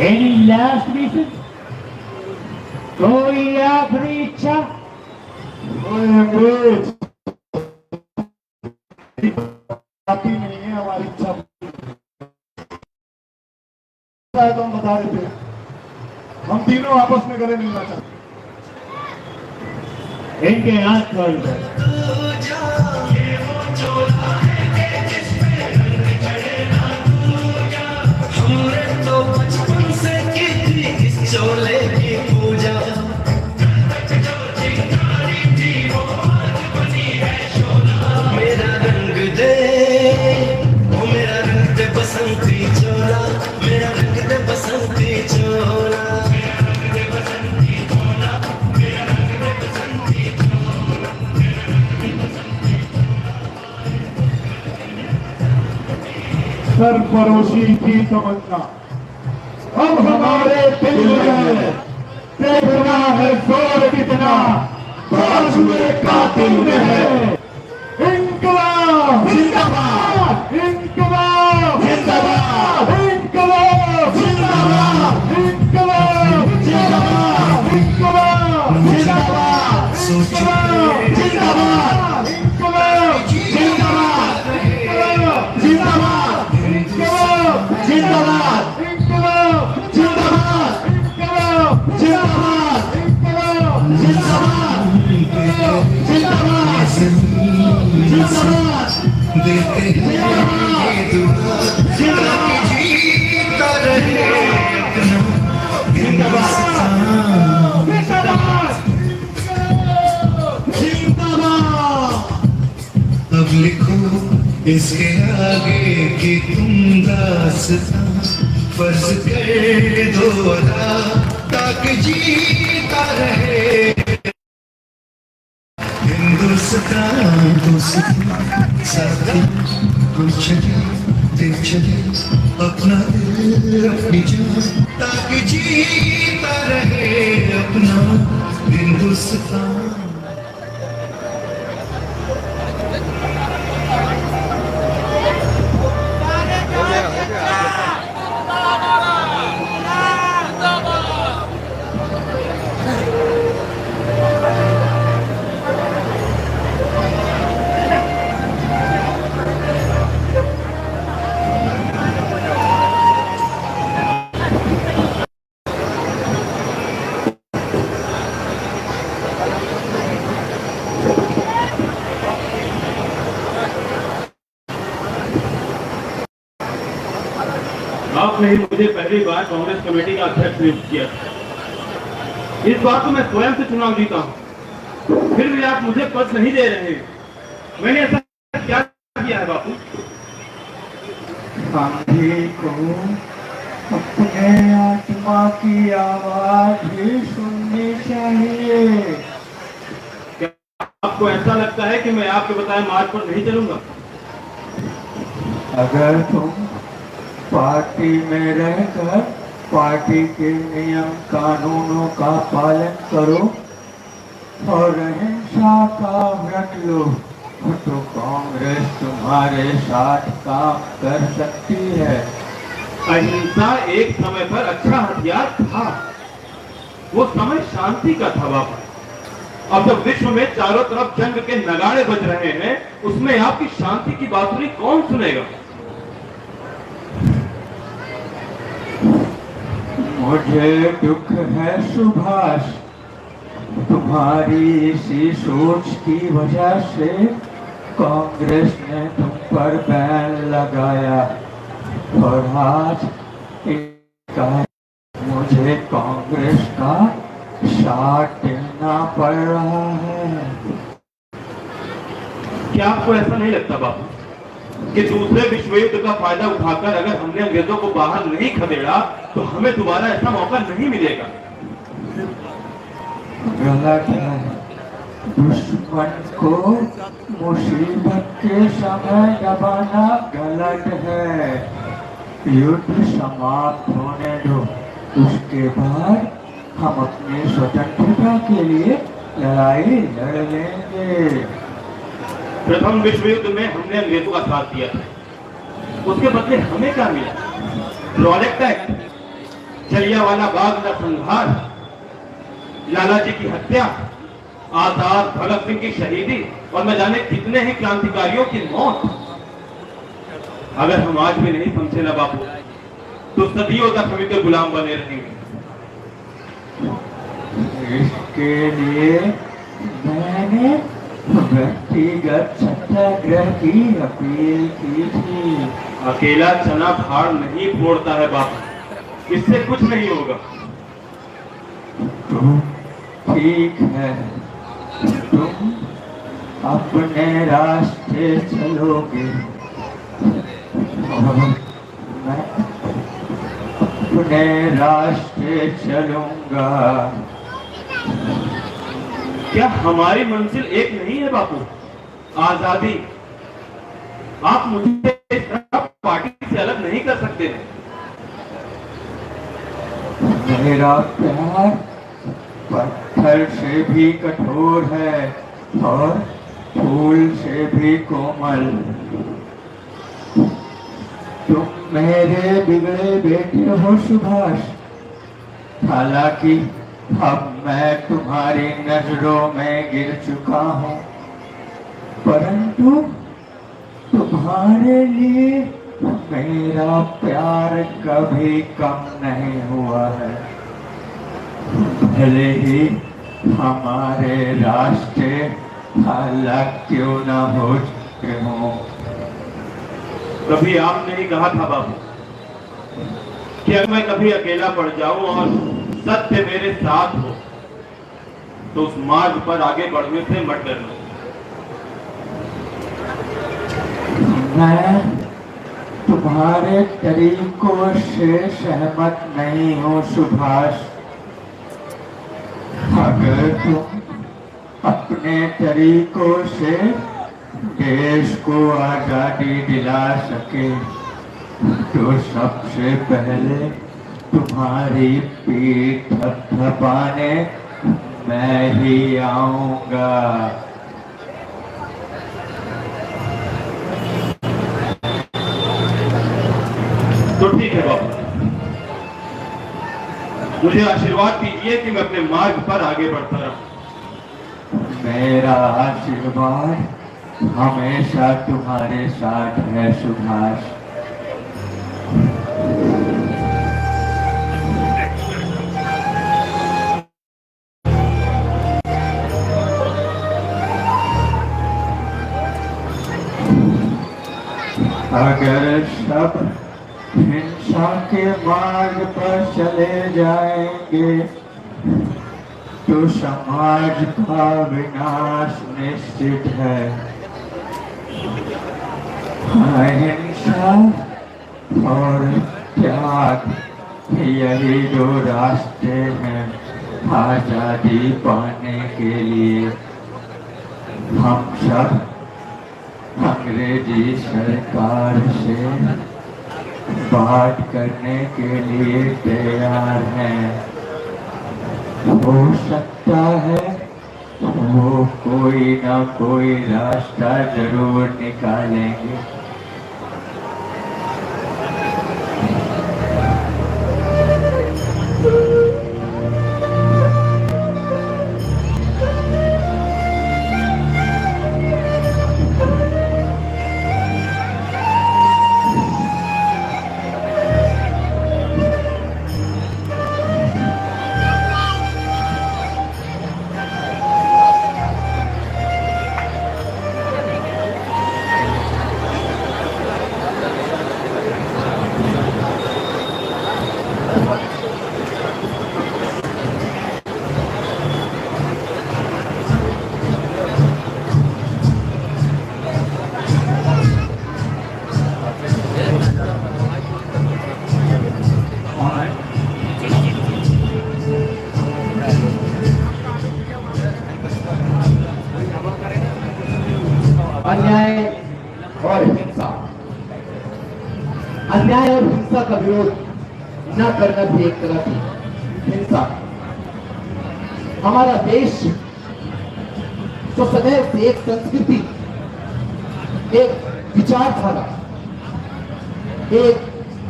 Any last reasons? कोई आखिरी इच्छा? आती नहीं है हमारी इच्छा, तो हम बता देते हैं, हम तीनों आपस में गले मिलना चाहते हैं। इनके हाथ खोल दो। चोले की पूजा मेरा रंग दे, वो मेरा रंग दे बसंती चोला, मेरा रंग दे बसंती चोला। सरफरोशी की तमन्ना अब हमारे दिल में है, देखना है जोर कितना बाजुए कातिल में है। इंकलाब जिंदाबाद, इंकलाब जिंदाबाद, इंकलाब जिंदाबाद, इंकलाब जिंदाबाद, इंकलाब जिंदाबाद, इंकलाब जिंदाबाद, इंकलाब जिंदाबाद, इंकलाब जिंदाबाद, इंकलाब जिंदाबाद, देते हैं इसके आगे की तुम दास्तां फर्ज कर दो अदा ताकि जीता रहे हिंदुस्तान। दोस्ती साथी हम चले दिल चले अपना दिल अपनी जान ताकि जीता रहे अपना हिंदुस्तान। आपने ही मुझे पहली बार कांग्रेस कमेटी का अध्यक्ष नियुक्त किया था। इस बार तो मैं स्वयं से चुनाव जीता हूँ, फिर भी आप मुझे पद नहीं दे रहे हैं। मैंने ऐसा क्या किया है बापू? गांधी को अपने आत्मा की आवाज भी सुननी चाहिए। क्या आपको ऐसा लगता है कि मैं आपके बताए मार्ग पर नहीं चलूंगा? अगर तुम पार्टी में रहकर पार्टी के नियम कानूनों का पालन करो और अहिंसा का व्रत लो तो कांग्रेस तुम्हारे साथ काम कर सकती है। अहिंसा एक समय पर अच्छा हथियार था, वो समय शांति का था बाबा। अब जब विश्व में चारों तरफ जंग के नगाड़े बज रहे हैं, उसमें आपकी शांति की बांसुरी कौन सुनेगा? मुझे दुख है सुभाष, तुम्हारी इसी सोच की वजह से कांग्रेस ने तुम पर बैन लगाया और आज मुझे कांग्रेस का साथ देना पड़ रहा है। क्या आपको ऐसा नहीं लगता बापू कि दूसरे विश्व युद्ध का फायदा उठाकर अगर हमने अंग्रेजों को बाहर नहीं खदेड़ा तो हमें दोबारा ऐसा मौका नहीं मिलेगा? गलत है। दुश्मन को मुसीबत के समय दबाना गलत है। युद्ध समाप्त होने दो, उसके बाद हम अपनी स्वतंत्रता के लिए लड़ाई लड़ लेंगे। प्रथम विश्व युद्ध में हमने अंग्रेजों का साथ दिया था, उसके बदले हमें क्या मिला? प्रोडक्ट एक्ट, जलियांवाला बाग नरसंहार, लाला जी की हत्या, आजाद भगत सिंह की शहीदी और न जाने कितने ही क्रांतिकारियों की मौत। अगर हम आज भी नहीं समझे ना बापू तो सदियों तक हम इनके गुलाम बने रहेंगे। इसके लिए मैंने व्यक्तिगत सत्याग्रह की अपील की थी। अकेला चना फाड़ नहीं फोड़ता है बापू, इससे कुछ नहीं होगा। तो ठीक है, तुम अपने रास्ते चलोगे और मैं अपने रास्ते चलूंगा। क्या हमारी मंजिल एक नहीं है बापू? आजादी। आप मुझे इस तरह पार्टी से अलग नहीं कर सकते। मेरा प्यार पत्थर से भी कठोर है और फूल से भी कोमल। तुम मेरे बिगड़े बेटे हो सुभाष, हालांकि अब मैं तुम्हारी नजरों में गिर चुका हूँ, परंतु तुम्हारे लिए मेरा प्यार कभी कम नहीं हुआ है। भले ही हमारे रास्ते अलग क्यों न हो चुके हों। कभी आपने ही कहा था बाबू कि अगर मैं कभी अकेला पड़ जाऊं और सत्य मेरे साथ हो तो उस मार्ग पर आगे बढ़ने से मत डरना। मैं तुम्हारे तरीकों से सहमत नहीं हूँ सुभाष। अगर तुम अपने तरीकों से देश को आजादी दिला सके तो सबसे पहले तुम्हारी पीठ थपथपाने मैं ही आऊंगा। तो ठीक है बाबू, मुझे आशीर्वाद दीजिए कि मैं अपने मार्ग पर आगे बढ़ता रहूं। मेरा आशीर्वाद हमेशा तुम्हारे साथ है सुभाष। अगर सब हिंसा के मार्ग पर चले जाएंगे तो समाज का विनाश निश्चित है। अहिंसा और त्याग, यही दो रास्ते हैं आजादी पाने के लिए। हम सब अंग्रेजी सरकार से बात करने के लिए तैयार हैं। हो सकता है वो कोई ना कोई रास्ता जरूर निकालेंगे। अन्याय और हिंसा, अन्याय और हिंसा का विरोध न करना भी एक तरह की हिंसा। हमारा देश तो सदैव से एक संस्कृति, एक विचारधारा, एक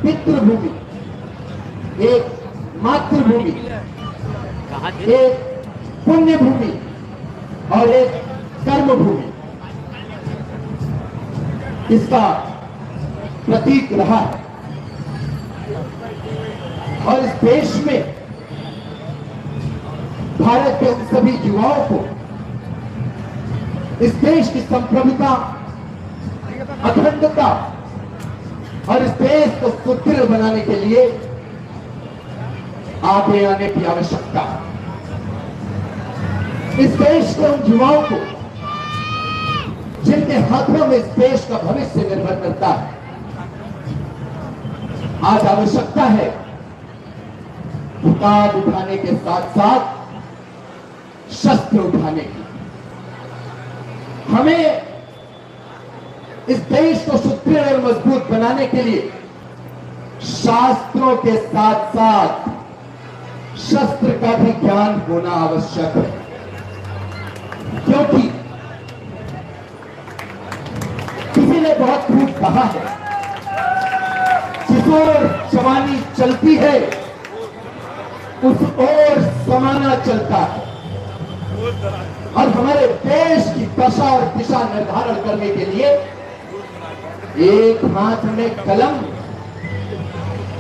पितृभूमि, एक मातृभूमि, एक पुण्य भूमि और एक कर्म भूमि, इसका प्रतीक रहा है। और इस देश में भारत के उन सभी युवाओं को इस देश की संप्रभुता, अखंडता और इस देश को सुदृढ़ बनाने के लिए आगे आने की आवश्यकता है। इस देश के उन युवाओं को जिनके हाथों में इस देश का भविष्य निर्भर करता है, आज आवश्यकता है किताब उठाने के साथ साथ शस्त्र उठाने की। हमें इस देश को सुदृढ़ और मजबूत बनाने के लिए शास्त्रों के साथ साथ शस्त्र का भी ज्ञान होना आवश्यक है, क्योंकि किसी ने बहुत खूब कहा है, जिस ओर जवानी चलती है उस ओर जमाना चलता है। और हमारे देश की दशा और दिशा निर्धारण करने के लिए एक हाथ में कलम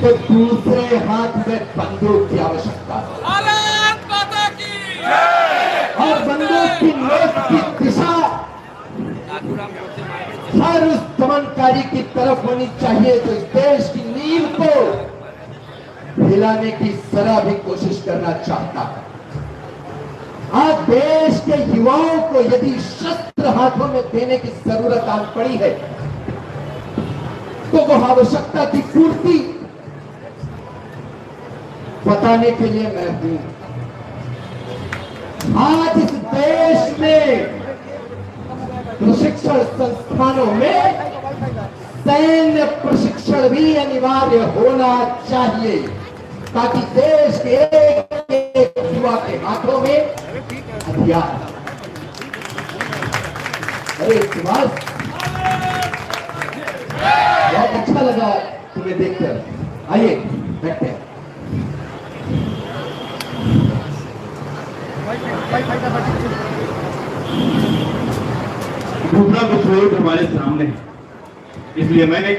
तो दूसरे हाथ में बंदूक की आवश्यकता है। और बंदूक की नोक की दिशा हर उस दमनकारी की तरफ होनी चाहिए जो इस देश की नींव को हिलाने की जरा भी कोशिश करना चाहता है। आज देश के युवाओं को यदि शस्त्र हाथों में देने की जरूरत आ पड़ी है तो वह आवश्यकता की पूर्ति बताने के लिए मैं हूं। आज इस देश में प्रशिक्षण संस्थानों में सैन्य प्रशिक्षण भी अनिवार्य होना चाहिए, ताकि देश के एक युवा के हाथों में हथियार। अरे सुभाष, बहुत अच्छा लगा तुम्हें देखकर। आइए बैठते हैं। दूसरा विश्वयुद्ध हमारे सामने है, इसलिए मैंने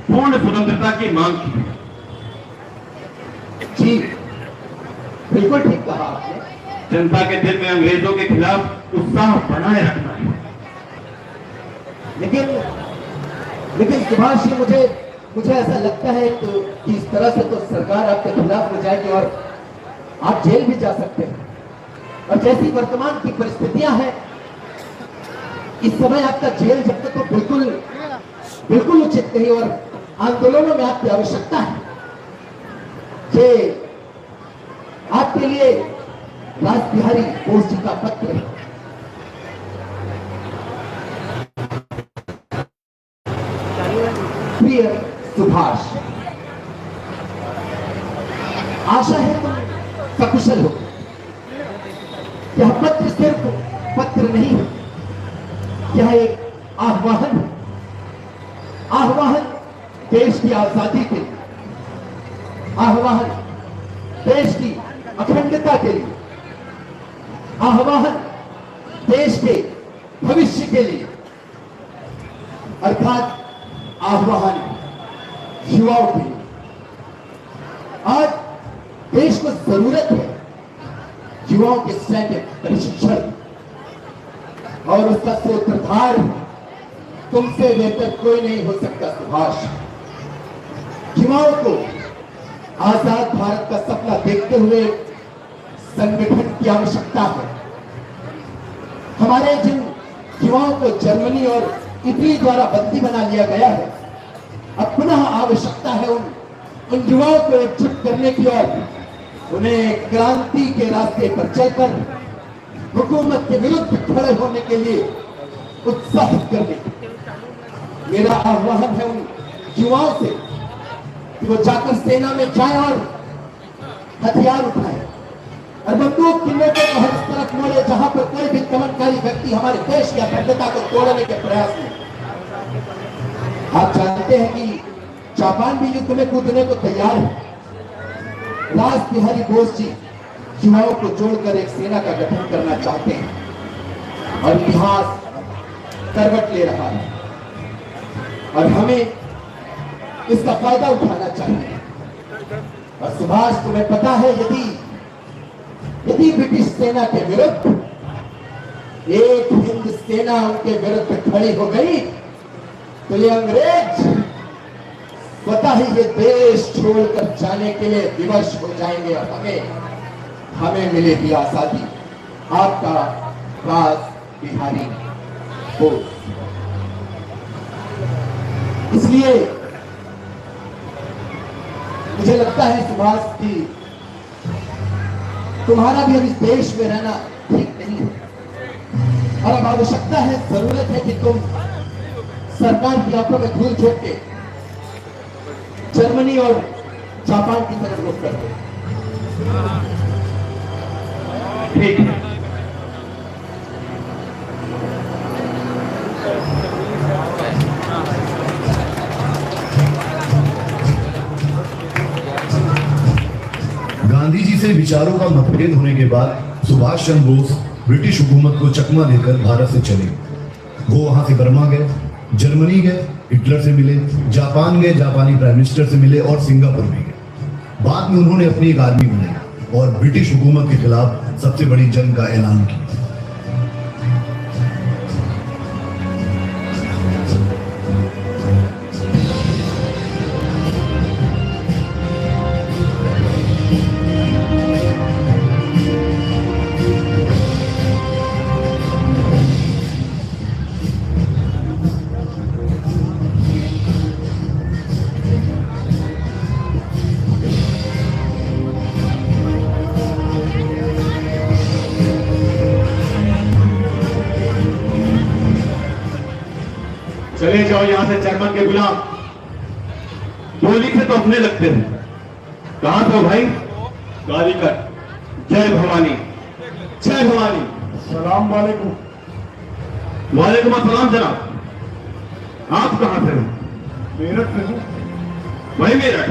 पूर्ण स्वतंत्रता की मांग की। जी बिल्कुल ठीक कहा आपने। जनता के दिल में अंग्रेजों के खिलाफ उत्साह बनाए रखना है। लेकिन सुभाष जी, मुझे ऐसा लगता है तो कि इस तरह से तो सरकार आपके खिलाफ हो जाएगी और आप जेल भी जा सकते हैं। और जैसी वर्तमान की परिस्थितियां हैं, इस समय आपका जेल जब तक तो बिल्कुल उचित नहीं, और आंदोलनों में आपकी आवश्यकता है कि आपके लिए रासबिहारी बोस जी का पत्र है। प्रिय सुभाष, आशा है तुम सकुशल हो। यह पत्र सिर्फ पत्र नहीं है, यह एक आह्वान है। आह्वान देश की आजादी के लिए, आह्वान देश की अखंडता के लिए, आह्वान देश के भविष्य के लिए, अर्थात आह्वान युवाओं के लिए। आज देश को जरूरत है युवाओं के सैन्य प्रशिक्षण, और उसका सूत्रधार तुमसे बेहतर कोई नहीं हो सकता सुभाष। युवाओं को आजाद भारत का सपना देखते हुए संगठन की आवश्यकता है। हमारे जिन युवाओं को जर्मनी और इटली द्वारा बंदी बना लिया गया है, अब पुनः आवश्यकता है उन युवाओं को एकजुट करने की और उन्हें क्रांति के रास्ते पर चलकर हुकूमत के विरुद्ध खड़े होने के लिए उत्साहित करने की। मेरा आह्वान है उन युवाओं से कि वो जाकर सेना में जाए और हथियार उठाए और बंदूक की नोकों को हर तरफ मोड़े जहां पर कोई भी दमनकारी व्यक्ति हमारे देश की अखंडता को तोड़ने के प्रयास में। आप जानते हैं कि जापान भी युद्ध में कूदने को तैयार है। रासबिहारी बोस जी युवाओं को जोड़कर एक सेना का गठन करना चाहते हैं और इतिहास करवट ले रहा है और हमें इसका फायदा उठाना चाहिए। और सुभाष, तुम्हें पता है, यदि ब्रिटिश सेना के विरुद्ध एक हिंद सेना उनके विरुद्ध खड़ी हो गई तो ये अंग्रेज पता ही ये देश छोड़कर जाने के लिए विवश हो जाएंगे और हमें मिलेगी आजादी। आपका रासबिहारी बोस। इसलिए मुझे लगता है सुभाष कि तुम्हारा भी अब इस देश में रहना ठीक नहीं है और अब आवश्यकता है, जरूरत है कि तुम सरकार की आंखों में धूल झोंक के जर्मनी और जापान की तरफ रुख कर दो। ठीक है। गांधी जी से विचारों का मतभेद होने के बाद सुभाष चंद्र बोस ब्रिटिश हुकूमत को चकमा देकर भारत से चले। वो वहां से बर्मा गए, जर्मनी गए, हिटलर से मिले, जापान गए, जापानी प्राइम मिनिस्टर से मिले और सिंगापुर भी गए। बाद में उन्होंने अपनी एक आर्मी बनाई और ब्रिटिश हुकूमत के खिलाफ सबसे बड़ी जंग का ऐलान किया। चले जाओ यहाँ से जर्मन के गुलाम। बोली से तो अपने लगते हैं। कहां से हो भाई? कारीगर। जय भवानी, जय भवानी। सलाम वालेकुम। वालेकुम अस्सलाम जनाब। आप कहां से हो? मेरठ से हूँ। वही मेरठ,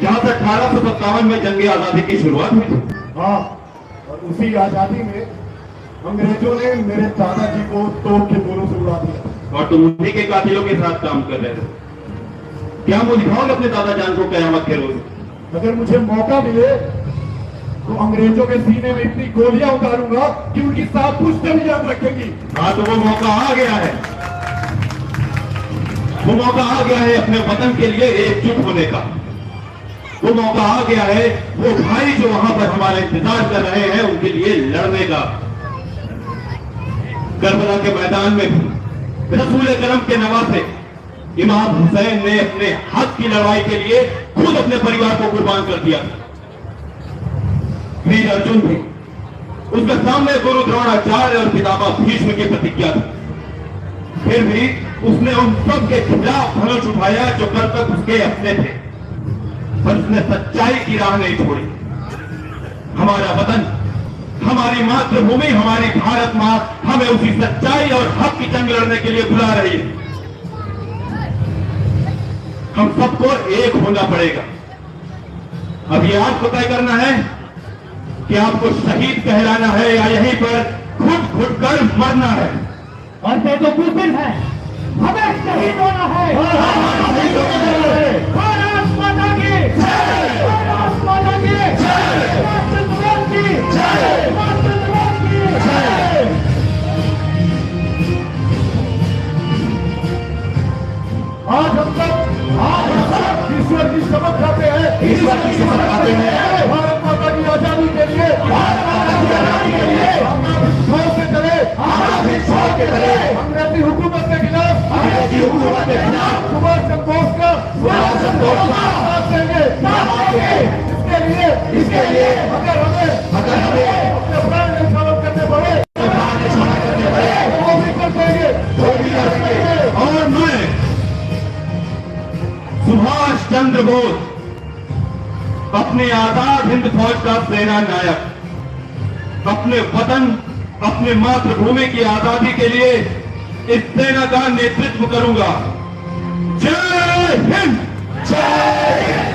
जहां से 1857 में जंग आजादी की शुरुआत हुई थी। हाँ, और उसी आजादी में अंग्रेजों ने मेरे दादाजी को तोप के गोलों से उड़ा दिया। और तुम उन्हीं के कातिलों के साथ काम कर रहे थे। क्या मुझे दिखाओगे अपने दादा जान को कयामत के रोज? अगर मुझे मौका मिले तो अंग्रेजों के सीने में इतनी गोलियां उतारूंगा कि उनकी सांप पुश्तें भी याद रखेंगी। हाँ, तो वो मौका आ गया है। वो मौका आ गया है अपने वतन के लिए एकजुट होने का। वो मौका आ गया है वो भाई जो वहां पर हमारा इंतजार कर रहे हैं उनके लिए लड़ने का। करबला के मैदान में भी रसूल करम के नवासे इमाम हुसैन ने अपने हक की लड़ाई के लिए खुद अपने परिवार को कुर्बान कर दिया। वीर अर्जुन भी, उसके सामने गुरु द्रोणाचार्य और पितामह भीष्म की प्रतिज्ञा थी। फिर भी उसने उन सब के खिलाफ धनुष उठाया जो कल तक उसके अपने थे, पर उसने सच्चाई की राह नहीं छोड़ी। हमारा वतन, हमारी मातृभूमि, हमारी भारत मां हमें उसी सच्चाई और हक की जंग लड़ने के लिए बुला रही है। हम सबको एक होना पड़ेगा। अब ये आपको तय करना है कि आपको शहीद कहलाना है या यहीं पर घुट घुट कर मरना है। और ये तो मुमकिन है, हमें शहीद होना है। भारत माता की जय, भारत माता की जय, मातृभूमि की जय, मातृभूमि की जय। आज हम सब ईश्वर की शपथ खाते हैं। ईश्वर की शपथ खाते हैं। भारत माता की आजादी के लिए, भारत माता की आजादी के लिए छोड़ के चले, छोड़ के चले। अंग्रेजी हुकूमत के खिलाफ, अंग्रेजी हुकूमत के खिलाफ सुभाष चंद्र बोस का साथ देंगे। इसके लिए अगर हमें अपने प्राण न्यौछावर करने पड़े वो भी कर देंगे। और मैं सुभाष चंद्र बोस अपने आजाद हिंद फौज का सेना नायक अपने वतन, अपने मातृभूमि की आजादी के लिए इस सेना का नेतृत्व करूंगा। जय हिंद, जय हिंद।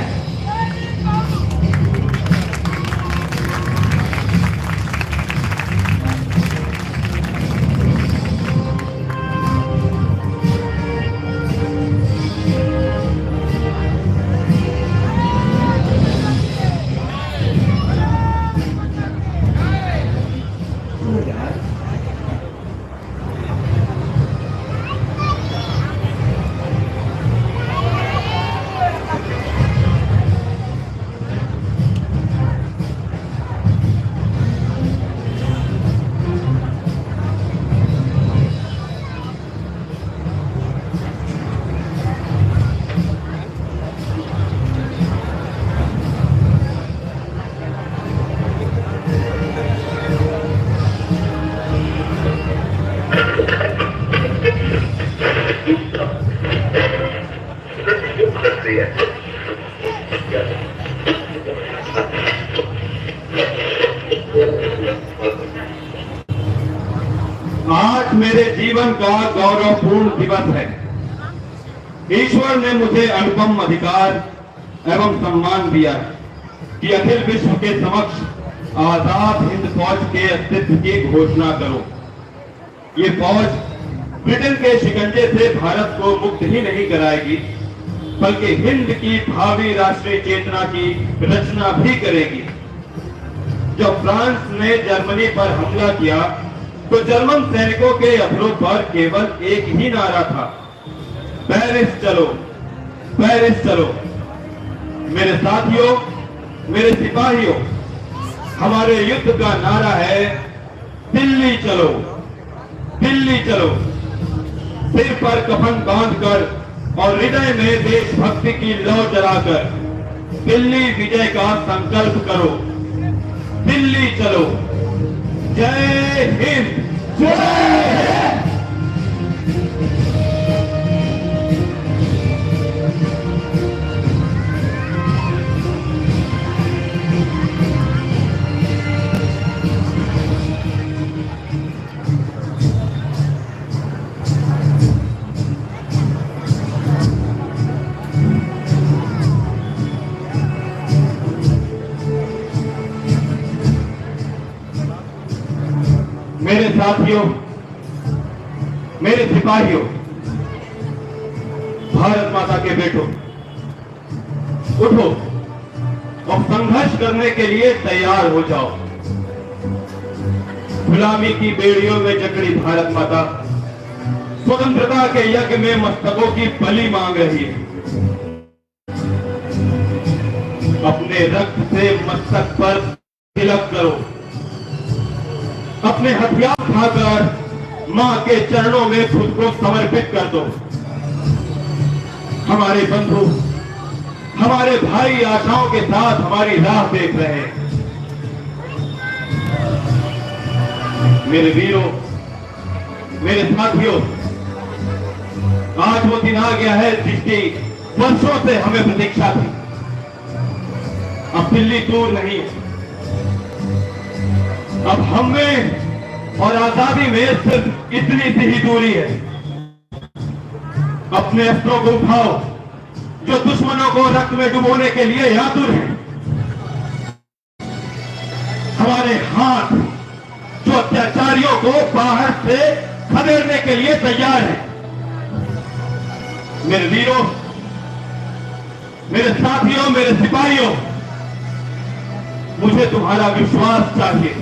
आज मेरे जीवन का गौरवपूर्ण दिवस है। ईश्वर ने मुझे अनुपम अधिकार एवं सम्मान दिया है कि अखिल विश्व के समक्ष आजाद हिंद फौज के अस्तित्व की घोषणा करो। ये फौज ब्रिटेन के शिकंजे से भारत को मुक्त ही नहीं कराएगी, बल्कि हिंद की भावी राष्ट्रीय चेतना की रचना भी करेगी। जब फ्रांस ने जर्मनी पर हमला किया तो जर्मन सैनिकों के अधरों पर केवल एक ही नारा था, पेरिस चलो, पेरिस चलो। मेरे साथियों, मेरे सिपाहियों, हमारे युद्ध का नारा है दिल्ली चलो, दिल्ली चलो। सिर पर कफन बांधकर और हृदय में देशभक्ति की लौ जलाकर दिल्ली विजय का संकल्प करो। दिल्ली चलो। जय हिंद, जय हिंद। मेरे साथियों, मेरे सिपाहियों, भारत माता के बेटों, उठो और संघर्ष करने के लिए तैयार हो जाओ। गुलामी की बेड़ियों में जकड़ी भारत माता स्वतंत्रता के यज्ञ में मस्तकों की बलि मांग रही है। अपने रक्त से मस्तक पर तिलक करो, अपने हथियार उठाकर मां के चरणों में खुद को समर्पित कर दो। हमारे बंधु, हमारे भाई आशाओं के साथ हमारी राह देख रहे हैं। मेरे वीरों, मेरे साथियों, आज वो दिन आ गया है जिसकी वर्षों से हमें प्रतीक्षा थी। अब दिल्ली दूर नहीं है, अब हमें और आजादी में सिर्फ इतनी सी ही दूरी है। अपने अस्त्रों को उठाओ जो दुश्मनों को रक्त में डुबोने के लिए आतुर हैं। हमारे हाथ जो अत्याचारियों को बाहर से खदेड़ने के लिए तैयार है। मेरे वीरों, मेरे साथियों, मेरे सिपाहियों, मुझे तुम्हारा विश्वास चाहिए,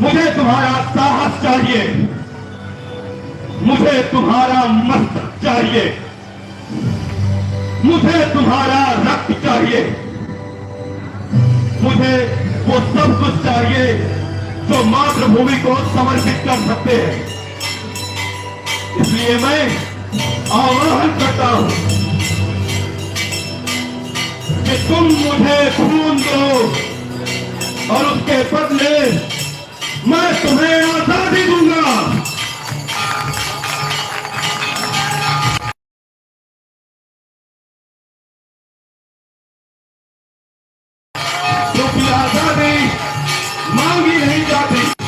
मुझे तुम्हारा साहस चाहिए, मुझे तुम्हारा मस्तक चाहिए, मुझे तुम्हारा रक्त चाहिए, मुझे वो सब कुछ चाहिए जो मातृभूमि को समर्पित कर सकते हैं। इसलिए मैं आह्वान करता हूं कि तुम मुझे खून दो और उसके बदले मैं तुम्हें आजादी दूंगा। क्योंकि आजादी मांगी नहीं जाती।